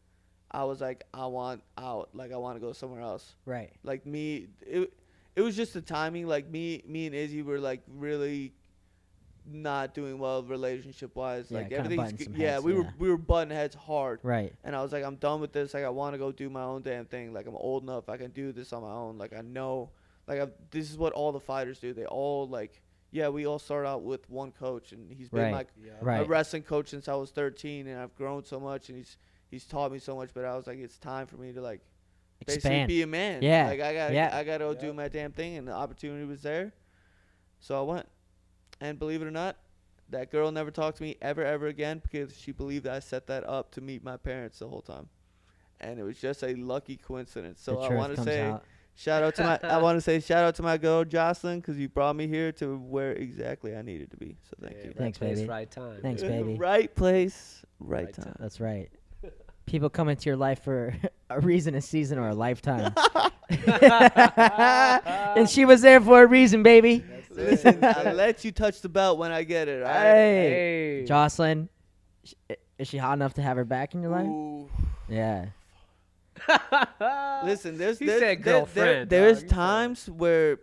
I was like, I want out. Like, I want to go somewhere else. Right. Like, it was just the timing. Like, me and Izzy were, like, really not doing well relationship-wise. Yeah, like, kinda everything's butting some yeah, heads, we were butting heads hard. Right. And I was like, I'm done with this. Like, I want to go do my own damn thing. Like, I'm old enough. I can do this on my own. Like, I know. Like, this is what all the fighters do. They all, like, yeah, we all start out with one coach, and he's been like a wrestling coach since I was 13, and I've grown so much, and he's taught me so much. But I was like, it's time for me to like basically be a man. Yeah, like I gotta go do my damn thing, and the opportunity was there, so I went. And believe it or not, that girl never talked to me ever again, because she believed I set that up to meet my parents the whole time, and it was just a lucky coincidence. So I want to say. I want to say shout out to my girl Jocelyn, because you brought me here to where exactly I needed to be. So thank you. Thanks, right place, baby. right time. Thanks, baby. Right place, right time. That's right. People come into your life for a reason, a season, or a lifetime. And she was there for a reason, baby. Listen, I'll let you touch the belt when I get it. All right? Hey. Jocelyn, is she hot enough to have her back in your life? Ooh. Yeah. Listen, there's times where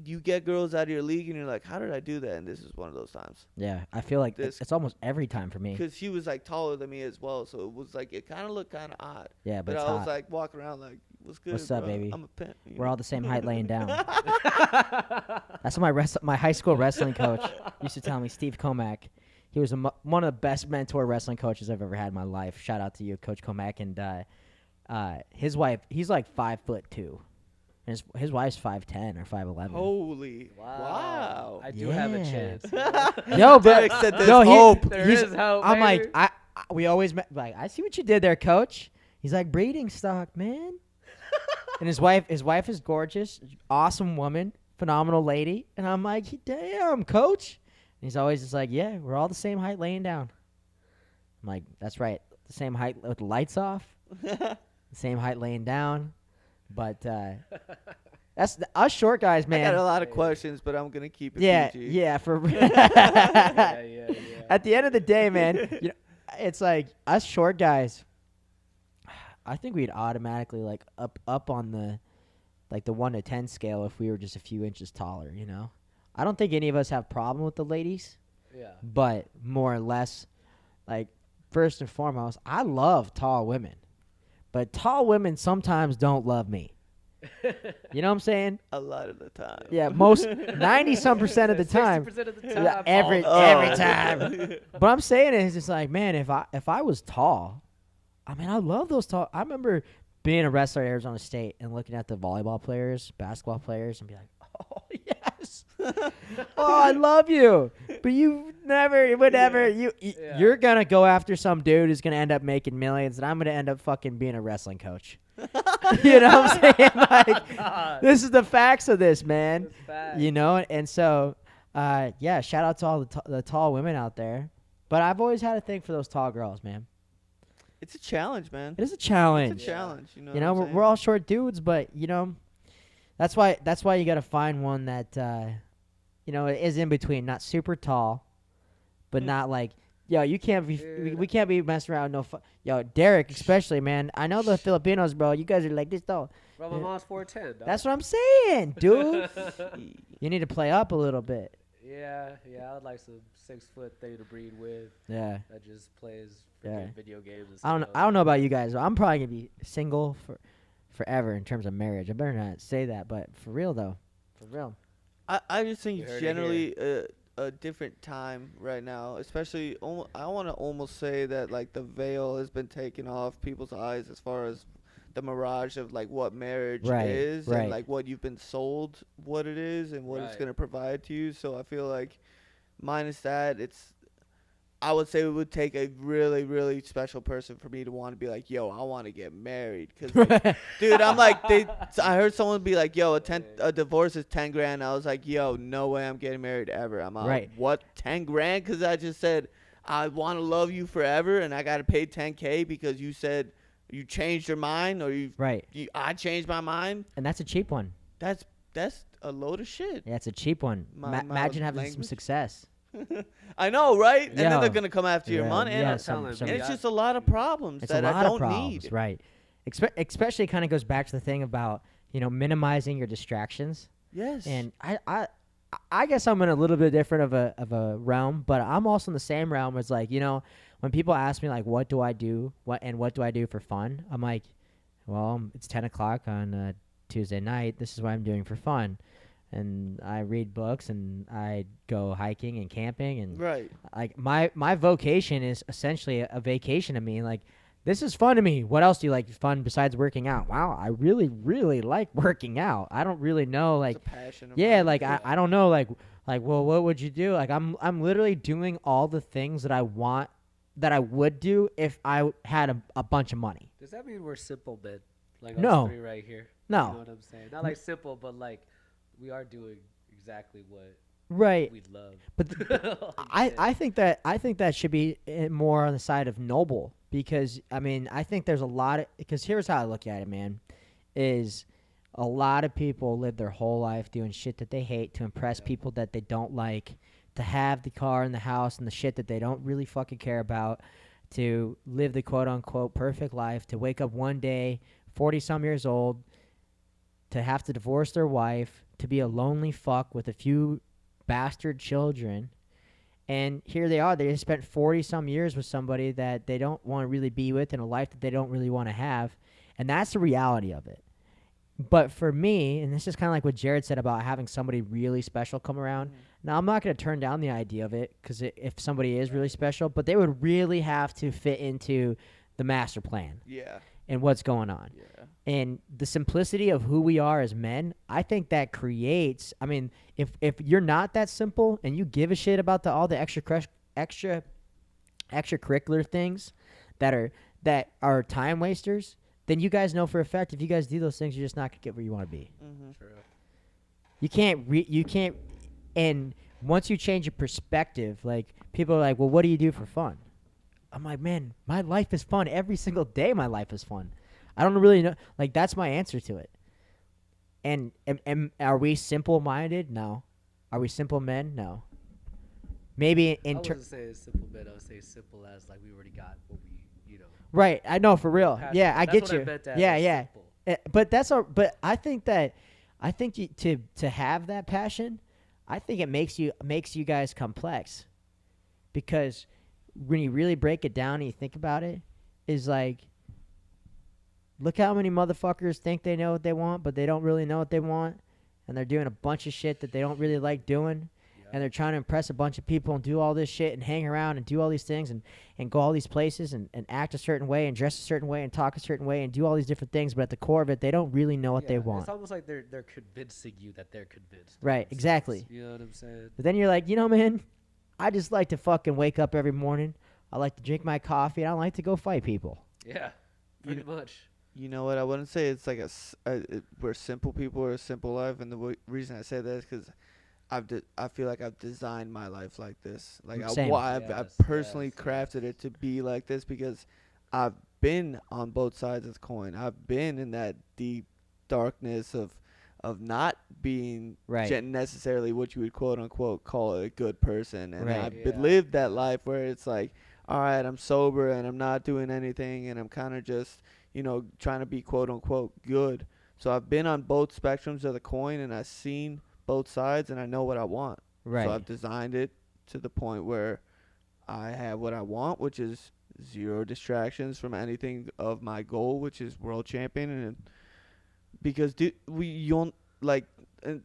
you get girls out of your league and you're like, how did I do that? And this is one of those times. Yeah, I feel like it's almost every time for me. Because she was like taller than me as well, so it was like it kind of looked kind of odd. Yeah, but I was like walking around like, what's good? What's up, bro? baby? I'm a pimp. We're all the same height laying down. That's what my high school wrestling coach used to tell me, Steve Comack. He was one of the best mentor wrestling coaches I've ever had in my life. Shout out to you, Coach Comack. And his wife, he's like 5'2", And his wife's 5'10" or 5'11". Holy. Wow. I do have a Yeah. chance. Yo, but Derek said there's no, hope. There he's- is hope, I'm baby. like, we always like, I see what you did there, coach. He's like, breeding stock, man. And his wife is gorgeous, awesome woman, phenomenal lady. And I'm like, damn, coach. And he's always just like, yeah, we're all the same height laying down. I'm like, that's right, the same height with the lights off, the same height laying down. But that's us short guys, I man. got a lot of questions, but I'm gonna keep it Yeah, PG. yeah. For yeah. at the end of the day, man, it's like us short guys. I think we'd automatically like up on the 1 to 10 scale if we were just a few inches taller. You know, I don't think any of us have problem with the ladies, Yeah. but more or less, like first and foremost, I love tall women, but tall women sometimes don't love me. You know what I'm saying? A lot of the time. Yeah, most 90% of the time. 60% of the Yeah, time. every Oh. time. But I'm saying is it's like, man, if I was tall, I mean, I love those tall. I remember being a wrestler at Arizona State and looking at the volleyball players, basketball players, and be like, oh yes, oh I love you, but you never, whatever. Yeah. You're gonna go after some dude who's gonna end up making millions, and I'm gonna end up fucking being a wrestling coach. You know what I'm saying? Like, God. this is the facts of this, man. That's facts. You know, and so, yeah, shout out to all the tall women out there. But I've always had a thing for those tall girls, man. It's a challenge, man. It is a challenge. It's a challenge. You know. You know, what I'm we're all short dudes, but you know, that's why you got to find one that you know is in between, not super tall, but not like, yo, you can't be, we can't be messing around. Yo, Deric especially, man. I know the Filipinos, bro. You guys are like this though. Bro, my mom's 4'10", dog. That's what I'm saying, dude. You need to play up a little bit. Yeah, I would like some 6-foot thing to breed with Yeah. that just plays Yeah. freaking video games. And I don't know about you guys. But I'm probably gonna be single forever in terms of marriage. I better not say that, but for real though, for real. I just think You it's heard it generally a different time right now. Especially, I want to almost say that like the veil has been taken off people's eyes as far as the mirage of like what marriage is right. and like what you've been sold what it is and what it's Right. going to provide to you. So I feel like minus that, I would say it would take a really, really special person for me to want to be like, yo, I want to get married. Cause like, dude, I'm like, I heard someone be like, yo, a divorce is 10 grand. I was like, yo, no way I'm getting married ever. I'm out. Right. What, 10 grand? Cause I just said, I want to love you forever and I got to pay 10K because you said you changed your mind or Right. I changed my mind. And that's a cheap one. That's a load of shit. Yeah, it's a cheap one. My Imagine having some language. success. I know, right? And then Yo. they're going to come after your Yeah, money. yeah, And some- and some- it's just a lot of problems It's that a lot I don't of problems, need. right? Especially kind of goes back to the thing about, you know, minimizing your distractions. Yes. And I guess I'm in a little bit different of a realm, but I'm also in the same realm. It's like, you know, when people ask me like, what do I do? What do I do for fun? I'm like, well, it's 10 o'clock on Tuesday night. This is what I'm doing for fun. And I read books and I go hiking and camping and right. like my vocation is essentially a vacation to me. Like, this is fun to me. What else do you like fun besides working out? Wow, I really, really like working out. I don't really know, like, It's a passion of yeah, mine. like I don't know, like, well, what would you do? Like, I'm literally doing all the things that I want, that I would do if I had a bunch of money. Does that mean we're simple men? Like No. us three right here? No. You know what I'm saying? Not like simple, but like we are doing exactly what Right. we love. But I think that should be more on the side of noble, because I mean, I think there's a lot of, because here's how I look at it, man, is a lot of people live their whole life doing shit that they hate to impress people that they don't like, to have the car and the house and the shit that they don't really fucking care about, to live the quote unquote perfect life, to wake up one day 40 some years old, to have to divorce their wife, to be a lonely fuck with a few bastard children. And here they are. They just spent 40 some years with somebody that they don't want to really be with, in a life that they don't really want to have. And that's the reality of it. But for me, and this is kind of like what Jared said about having somebody really special come around. Now, I'm not going to turn down the idea of it, because if somebody is really special, but they would really have to fit into the master plan. Yeah. and what's going on. Yeah. And the simplicity of who we are as men, I think that creates. I mean, if you're not that simple and you give a shit about all the extracurricular things that are time wasters, then you guys know for a fact if you guys do those things, you're just not gonna get where you want to be. Mm-hmm. True. You can't. And once you change your perspective, like people are like, well, what do you do for fun? I'm like, man, my life is fun every single day. My life is fun. I don't really know. Like, that's my answer to it. And are we simple-minded? No. Are we simple men? No. Maybe I in wasn't saying simple, man. I was saying simple as like we already got what we, you know. right. I know for real. passionate. Yeah, I That's get what you. I meant to Yeah, as yeah. simple. But that's all. But I think to have that passion, I think it makes you guys complex, because when you really break it down and you think about it, is like, look how many motherfuckers think they know what they want, but they don't really know what they want, and they're doing a bunch of shit that they don't really like doing, and they're trying to impress a bunch of people and do all this shit and hang around and do all these things and go all these places and act a certain way and dress a certain way and talk a certain way and do all these different things, but at the core of it, they don't really know what they want. It's almost like they're convincing you that they're convinced. Right, exactly. You know what I'm saying? But then you're like, man, I just like to fucking wake up every morning. I like to drink my coffee, and I like to go fight people. Yeah, pretty much. You know what? I wouldn't say it's like we're simple people or a simple life, and the reason I say that is because I feel like I've designed my life like this. Like Same. I've personally crafted it to be like this because I've been on both sides of the coin. I've been in that deep darkness of not being necessarily what you would quote unquote call a good person, and I've lived that life where it's like, all right, I'm sober and I'm not doing anything, and I'm kind of just trying to be quote unquote good. So I've been on both spectrums of the coin, and I've seen both sides, and I know what I want. Right. So I've designed it to the point where I have what I want, which is zero distractions from anything of my goal, which is world champion. And because you don't like, and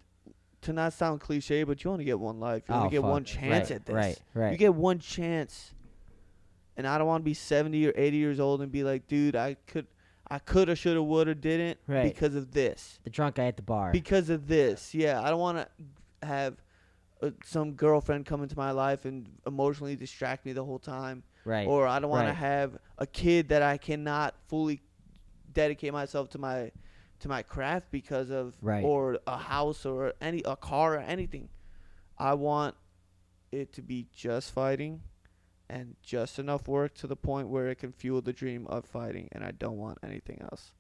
to not sound cliche, but you only get one life. You only get one chance at this. Right. You get one chance. And I don't want to be 70 or 80 years old and be like, dude, I coulda, shoulda, woulda, didn't because of this. The drunk guy at the bar. Because of this. Yeah, I don't want to have some girlfriend come into my life and emotionally distract me the whole time. Right. Or I don't want to have a kid that I cannot fully dedicate myself to my craft because of, or a house or a car or anything. I want it to be just fighting and just enough work to the point where it can fuel the dream of fighting, and I don't want anything else,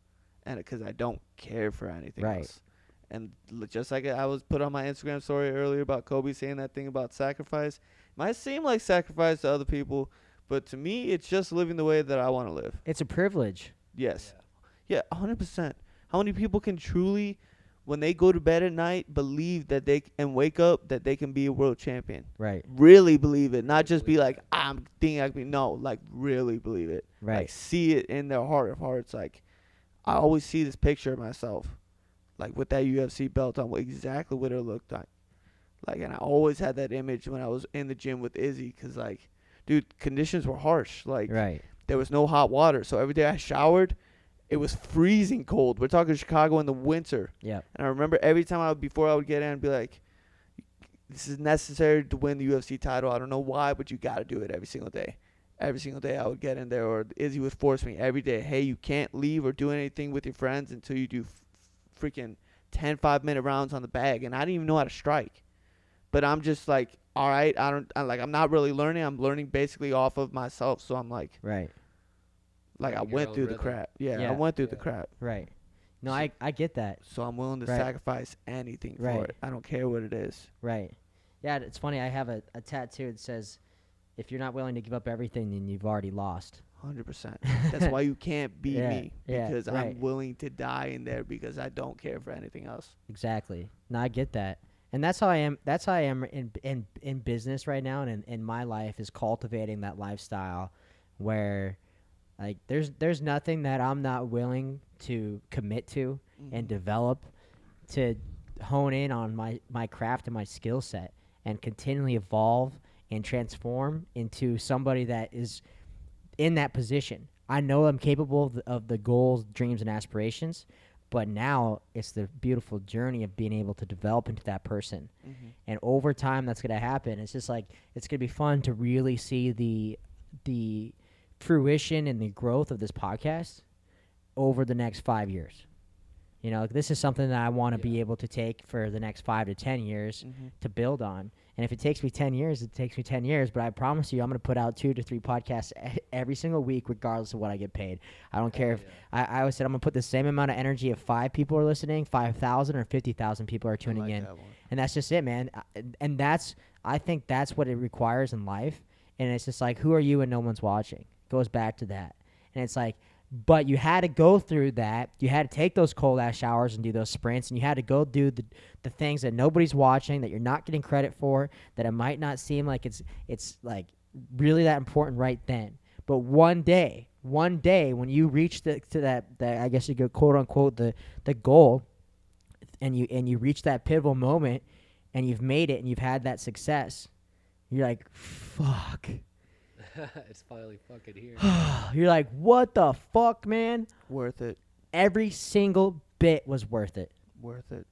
and because I don't care for anything else. And just like I was put on my Instagram story earlier about Kobe saying that thing about sacrifice, it might seem like sacrifice to other people, but to me, it's just living the way that I want to live. It's a privilege. Yes. Yeah, 100%. How many people can truly, when they go to bed at night, believe that and wake up that they can be a world champion? Right. Really believe it. Not just be like, I'm thinking I can be. No, like really believe it. Right. Like see it in their heart of hearts. Like I always see this picture of myself, like with that UFC belt on, exactly what it looked like. Like, and I always had that image when I was in the gym with Izzy, because like, dude, conditions were harsh. Like, there was no hot water, so every day I showered, it was freezing cold. We're talking Chicago in the winter. Yeah. And I remember every time before I would get in, I'd be like, this is necessary to win the UFC title. I don't know why, but you got to do it every single day. Every single day I would get in there, or Izzy would force me every day, hey, you can't leave or do anything with your friends until you do freaking 10 5-minute rounds on the bag. And I didn't even know how to strike. But I'm just like, all right, I'm not really learning. I'm learning basically off of myself. So I'm like, like I went through the crap. Yeah, I went through the crap. Right. No, I get that. So I'm willing to sacrifice anything for it. I don't care what it is. Right. Yeah, it's funny. I have a tattoo that says, if you're not willing to give up everything, then you've already lost. 100%. That's why you can't beat me, because I'm willing to die in there because I don't care for anything else. Exactly. No, I get that. And that's how I am. That's how I am in business right now, and in my life, is cultivating that lifestyle where, like, there's nothing that I'm not willing to commit to and develop to hone in on my craft and my skill set and continually evolve and transform into somebody that is in that position. I know I'm capable of the goals, dreams, and aspirations, but now it's the beautiful journey of being able to develop into that person. Mm-hmm. And over time, that's going to happen. It's just like it's going to be fun to really see the fruition and the growth of this podcast over the next 5 years. You know, this is something that I want to be able to take for the next 5 to 10 years to build on. And if it takes me 10 years, it takes me 10 years. But I promise you, I'm going to put out 2 to 3 podcasts every single week, regardless of what I get paid. I don't care if I always said I'm going to put the same amount of energy if 5 people are listening, 5,000 or 50,000 people are tuning in. And that's just it, man. And I think that's what it requires in life. And it's just like, who are you when no one's watching? It goes back to that. And it's like, but you had to go through that. You had to take those cold-ass showers and do those sprints, and you had to go do the things that nobody's watching, that you're not getting credit for, that it might not seem like it's like really that important right then. But one day when you reach to that I guess you could quote-unquote the goal, and you reach that pivotal moment, and you've made it, and you've had that success, you're like, fuck. It's finally fucking here. You're like, what the fuck, man? Worth it. Every single bit was worth it. Worth it.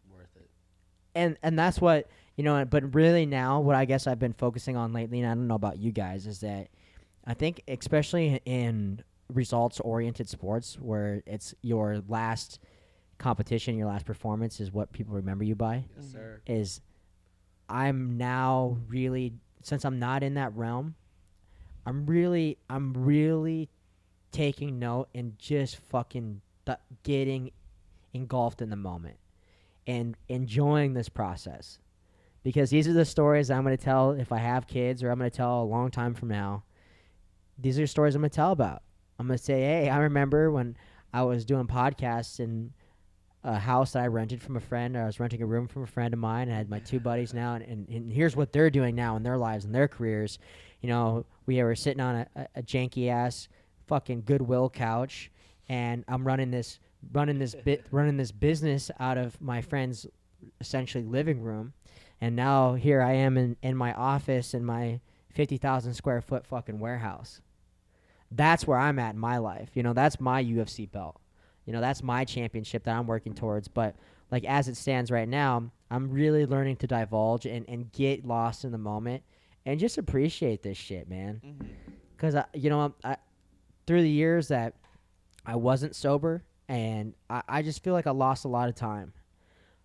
And that's what, you know, but really now what I guess I've been focusing on lately, and I don't know about you guys, is that I think especially in results-oriented sports where it's your last competition, your last performance is what people remember you by. Yes, sir. Is I'm now really, since I'm not in that realm, I'm really taking note and just fucking getting engulfed in the moment and enjoying this process, because these are the stories I'm going to tell if I have kids, or I'm going to tell a long time from now. These are stories I'm going to tell about. I'm going to say, hey, I remember when I was doing podcasts in a house that I rented from a friend, or I was renting a room from a friend of mine, and I had my 2 buddies now, and here's what they're doing now in their lives and their careers. You know, we were sitting on a janky ass fucking Goodwill couch, and I'm running this business out of my friend's essentially living room, and now here I am in my office in my 50,000 square foot fucking warehouse. That's where I'm at in my life. You know, that's my UFC belt. You know, that's my championship that I'm working towards. But like as it stands right now, I'm really learning to divulge and get lost in the moment and just appreciate this shit, man. Because you know, through the years that I wasn't sober, and I just feel like I lost a lot of time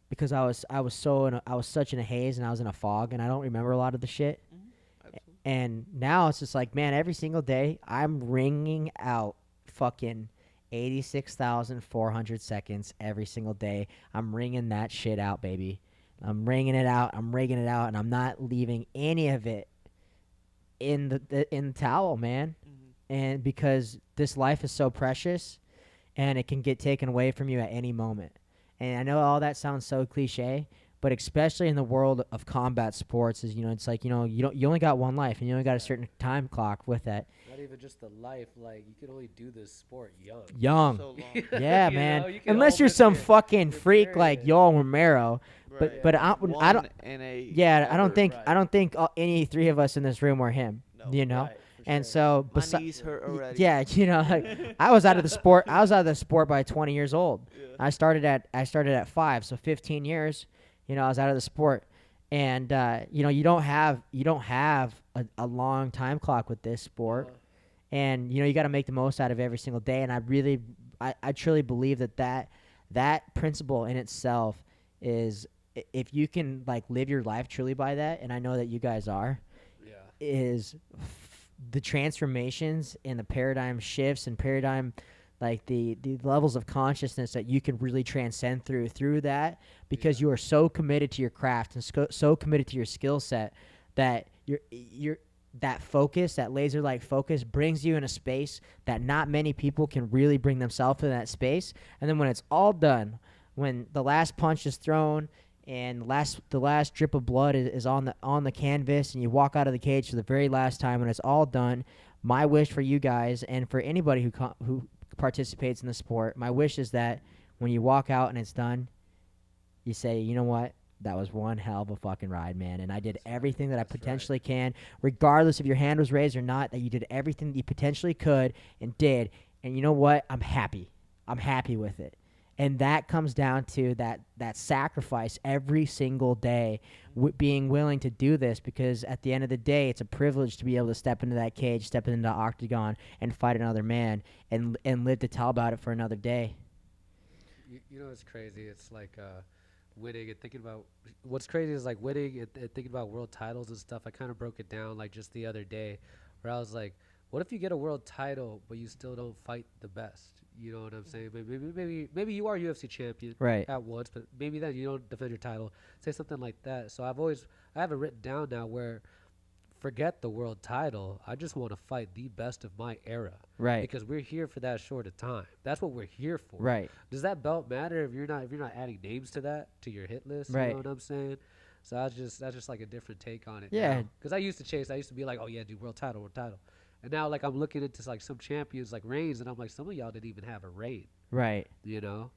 because I was such in a haze, and I was in a fog, and I don't remember a lot of the shit. And now it's just like, man, every single day I'm ringing out fucking 86,400 seconds every single day. I'm ringing that shit out, baby. I'm ringing it out, and I'm not leaving any of it in the towel, man. And because this life is so precious, and it can get taken away from you at any moment. And I know all that sounds so cliche, but especially in the world of combat sports, is, you know, it's like, you know, you only got one life, and you only got a certain time clock with that. Not even just the life, like you can only do this sport young. So long. Yeah, You man. know, you can Unless you're almost some get fucking freak like Yoel Romero. Right. But I don't. I don't think Right. I don't think any 3 of us in this room were him. No. You know. Right, for And sure. so My knees hurt already. yeah, you know, like, I was out of the sport by 20 years old. Yeah. I started at 5, so 15 years. You know, I was out of the sport, and you know, you don't have a long time clock with this sport, and you know, you got to make the most out of every single day. And I truly believe that principle in itself is, if you can like live your life truly by that, and I know that you guys are, is the transformations and the paradigm shifts and like the levels of consciousness that you can really transcend through that, because you are so committed to your craft and so committed to your skill set that you're that focus, that laser-like focus, brings you in a space that not many people can really bring themselves in that space. And then when it's all done, when the last punch is thrown and the last drip of blood is on the canvas, and you walk out of the cage for the very last time, when it's all done, my wish for you guys and for anybody who participates in the sport, my wish is that when you walk out and it's done, you say, you know what? That was one hell of a fucking ride, man. And I did everything that I potentially can, regardless if your hand was raised or not, that you did everything that you potentially could and did. And you know what? I'm happy. I'm happy with it. And that comes down to that sacrifice every single day, being willing to do this, because at the end of the day, it's a privilege to be able to step into that cage, step into the octagon, and fight another man, and live to tell about it for another day. You know, it's crazy. It's like winning and thinking about what's crazy is like winning and thinking about world titles and stuff. I kind of broke it down like just the other day, where I was like, what if you get a world title but you still don't fight the best? You know what I'm saying? Maybe you are UFC champion Right. at once, but maybe then you don't defend your title. Say something like that. So I have it written down now where forget the world title. I just want to fight the best of my era. Right. Because we're here for that short of time. That's what we're here for. Right. Does that belt matter if you're not adding names to that to your hit list? Right. You know what I'm saying? So that's just like a different take on it. Yeah. Because I used to be like, oh yeah, dude, world title. And now like I'm looking into like some champions like reigns, and I'm like, some of y'all didn't even have a reign. Right. You know.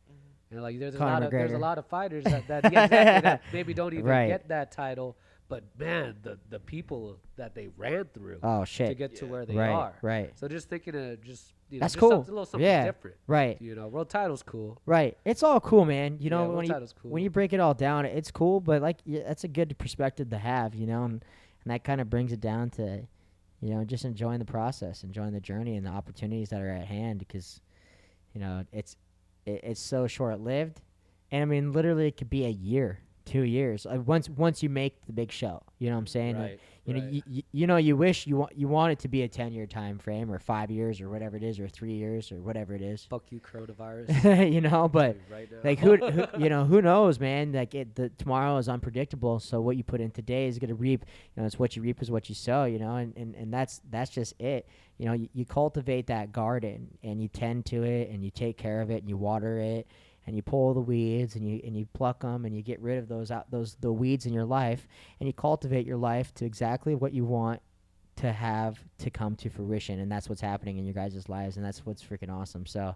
And like there's Conor there's a McGregor. lot of fighters that, yeah, exactly, that maybe don't even Right. get that title. But man, the people that they ran through Oh shit. to get to where they Right. are. Right. So just thinking of just That's just cool. a little something Yeah. different. Right. You know, world title's cool. Right. It's all cool, man. You know, world when title's cool. you break it all down, it's cool, but like that's a good perspective to have, you know, and that kind of brings it down to, you know, just enjoying the process, enjoying the journey and the opportunities that are at hand, because, you know, it's so short-lived. And I mean, literally it could be a year, 2 years. Once you make the big show, you know what I'm saying? Right. You know, right. you know, you wish you want it to be a 10-year time frame, or 5 years, or whatever it is, or 3 years, or whatever it is. Fuck you, coronavirus. You know, but right now. like who you know, who knows, man? Like tomorrow is unpredictable, so what you put in today is gonna reap. You know, it's what you reap is what you sow. You know, and that's just it. You know, you cultivate that garden, and you tend to it, and you take care of it, and you water it, and you pull the weeds, and you pluck them, and you get rid of the weeds in your life, and you cultivate your life to exactly what you want to have to come to fruition, and that's what's happening in your guys' lives, and that's what's freaking awesome. So,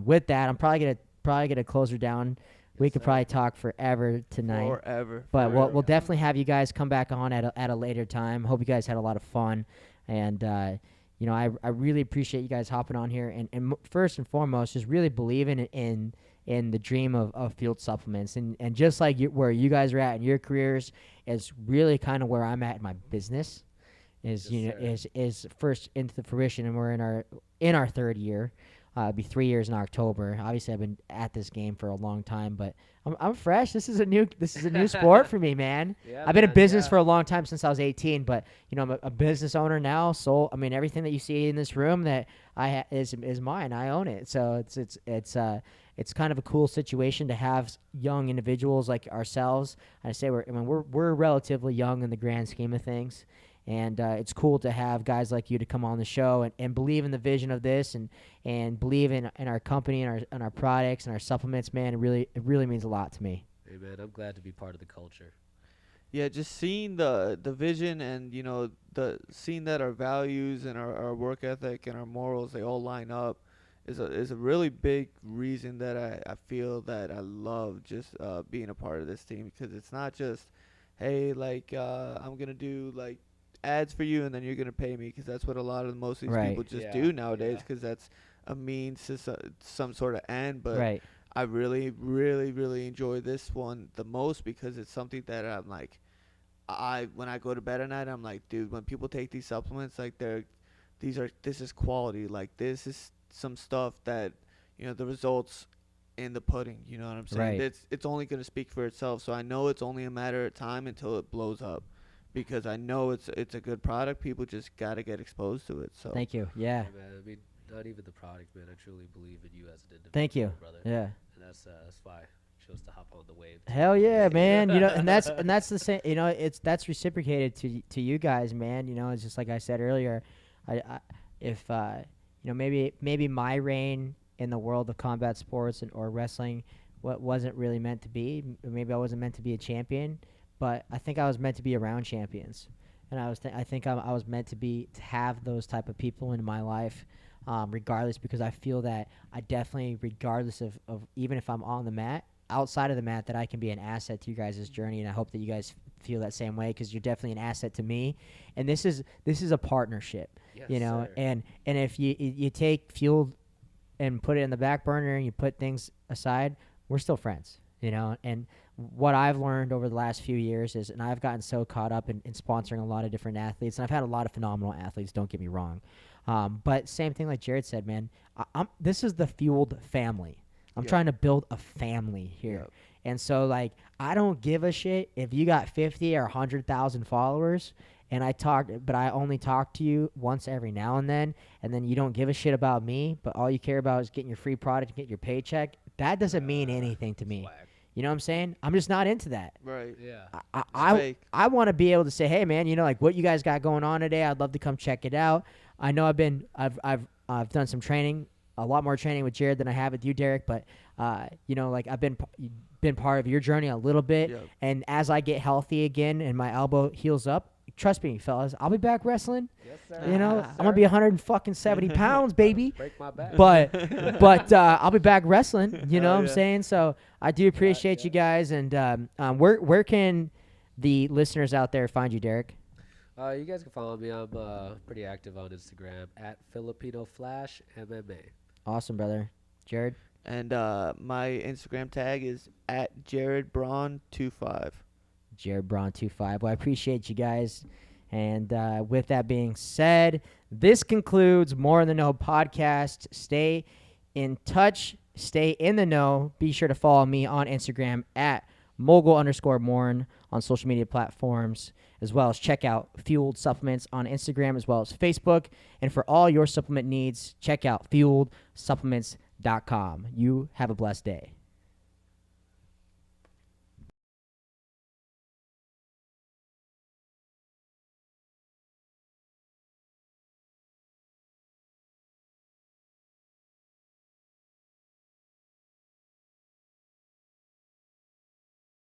with that, I'm probably gonna close her down. We Yes, could sir. probably talk forever tonight. Forever. But forever. we'll definitely have you guys come back on at a later time. Hope you guys had a lot of fun, and you know, I really appreciate you guys hopping on here, and first and foremost, just really believing in the dream of field supplements, and just like where you guys are at in your careers is really kind of where I'm at in my business. Is Yes, you know sir. is first into the fruition, and we're in our third year. It'll be 3 years in October. Obviously, I've been at this game for a long time, but I'm fresh. This is a new sport for me, man. Yeah, I've been in man, business yeah. for a long time, since I was 18. But you know, I'm a business owner now. So I mean, everything that you see in this room that is mine. I own it. So it's kind of a cool situation to have young individuals like ourselves. I say we're relatively young in the grand scheme of things. And it's cool to have guys like you to come on the show and believe in the vision of this, and believe in our company and our products and our supplements, man. It really means a lot to me. Hey man, I'm glad to be part of the culture. Yeah, just seeing the vision, and you know, seeing that our values and our work ethic and our morals, they all line up, is a really big reason that I feel that I love just being a part of this team, because it's not just, hey, like I'm gonna do like ads for you and then you're gonna pay me, because that's what a lot of most of these Right. people just Yeah, do nowadays, yeah. because that's a means to some sort of end. But Right. I really, really, really enjoy this one the most, because it's something that I'm like, when I go to bed at night, I'm like, dude, when people take these supplements, like this is quality. Like this is some stuff that, you know, the results in the pudding. You know what I'm saying? Right. It's only gonna speak for itself. So I know it's only a matter of time until it blows up, because I know it's a good product. People just gotta get exposed to it. So Thank you. Yeah. Hey, man, I mean, not even the product, man. I truly believe in you as an individual. Thank you. brother. Yeah. And that's why I chose to hop on the wave. Hell yeah, man. You know, and that's the same. You know, that's reciprocated to you guys, man. You know, it's just like I said earlier. If you know, maybe my reign in the world of combat sports or wrestling, what wasn't really meant to be. Maybe I wasn't meant to be a champion, but I think I was meant to be around champions, and I think I was meant to have those type of people in my life. Regardless, because I feel that I definitely, regardless of even if I'm on the mat, outside of the mat, that I can be an asset to you guys' journey, and I hope that you guys feel that same way, because you're definitely an asset to me, and this is a partnership, Yes, you know, sir. and if you take field and put it in the back burner and you put things aside, we're still friends, you know. And what I've learned over the last few years is, and I've gotten so caught up in sponsoring a lot of different athletes, and I've had a lot of phenomenal athletes, don't get me wrong. But same thing like Jared said, man, this is the Fueled family. I'm trying to build a family here. Yep. And so, like, I don't give a shit if you got 50 or 100,000 followers and but I only talk to you once every now and then you don't give a shit about me, but all you care about is getting your free product and get your paycheck. That doesn't mean anything to me. Swag. You know what I'm saying? I'm just not into that. Right. Yeah. I want to be able to say, hey man, you know, like what you guys got going on today, I'd love to come check it out. I know I've done some training, a lot more training with Jared than I have with you, Deric, but you know, like I've been part of your journey a little bit. Yep. And as I get healthy again and my elbow heals up, trust me, fellas, I'll be back wrestling. Yes, sir. You know, Yes, I'm gonna sir. be 170 pounds, baby. Break my back. But I'll be back wrestling. You know what I'm yeah. saying? So I do appreciate you guys. And where can the listeners out there find you, Deric? You guys can follow me. I'm pretty active on Instagram at Filipino Flash MMA. Awesome, brother. Jared? And my Instagram tag is at Jared Braun 25. Jared Braun 25. Well, I appreciate you guys. And with that being said, this concludes More in the Know podcast. Stay in touch. Stay in the know. Be sure to follow me on Instagram at mogul_Morin on social media platforms, as well as check out Fueled Supplements on Instagram as well as Facebook. And for all your supplement needs, check out fueledsupplements.com. You have a blessed day.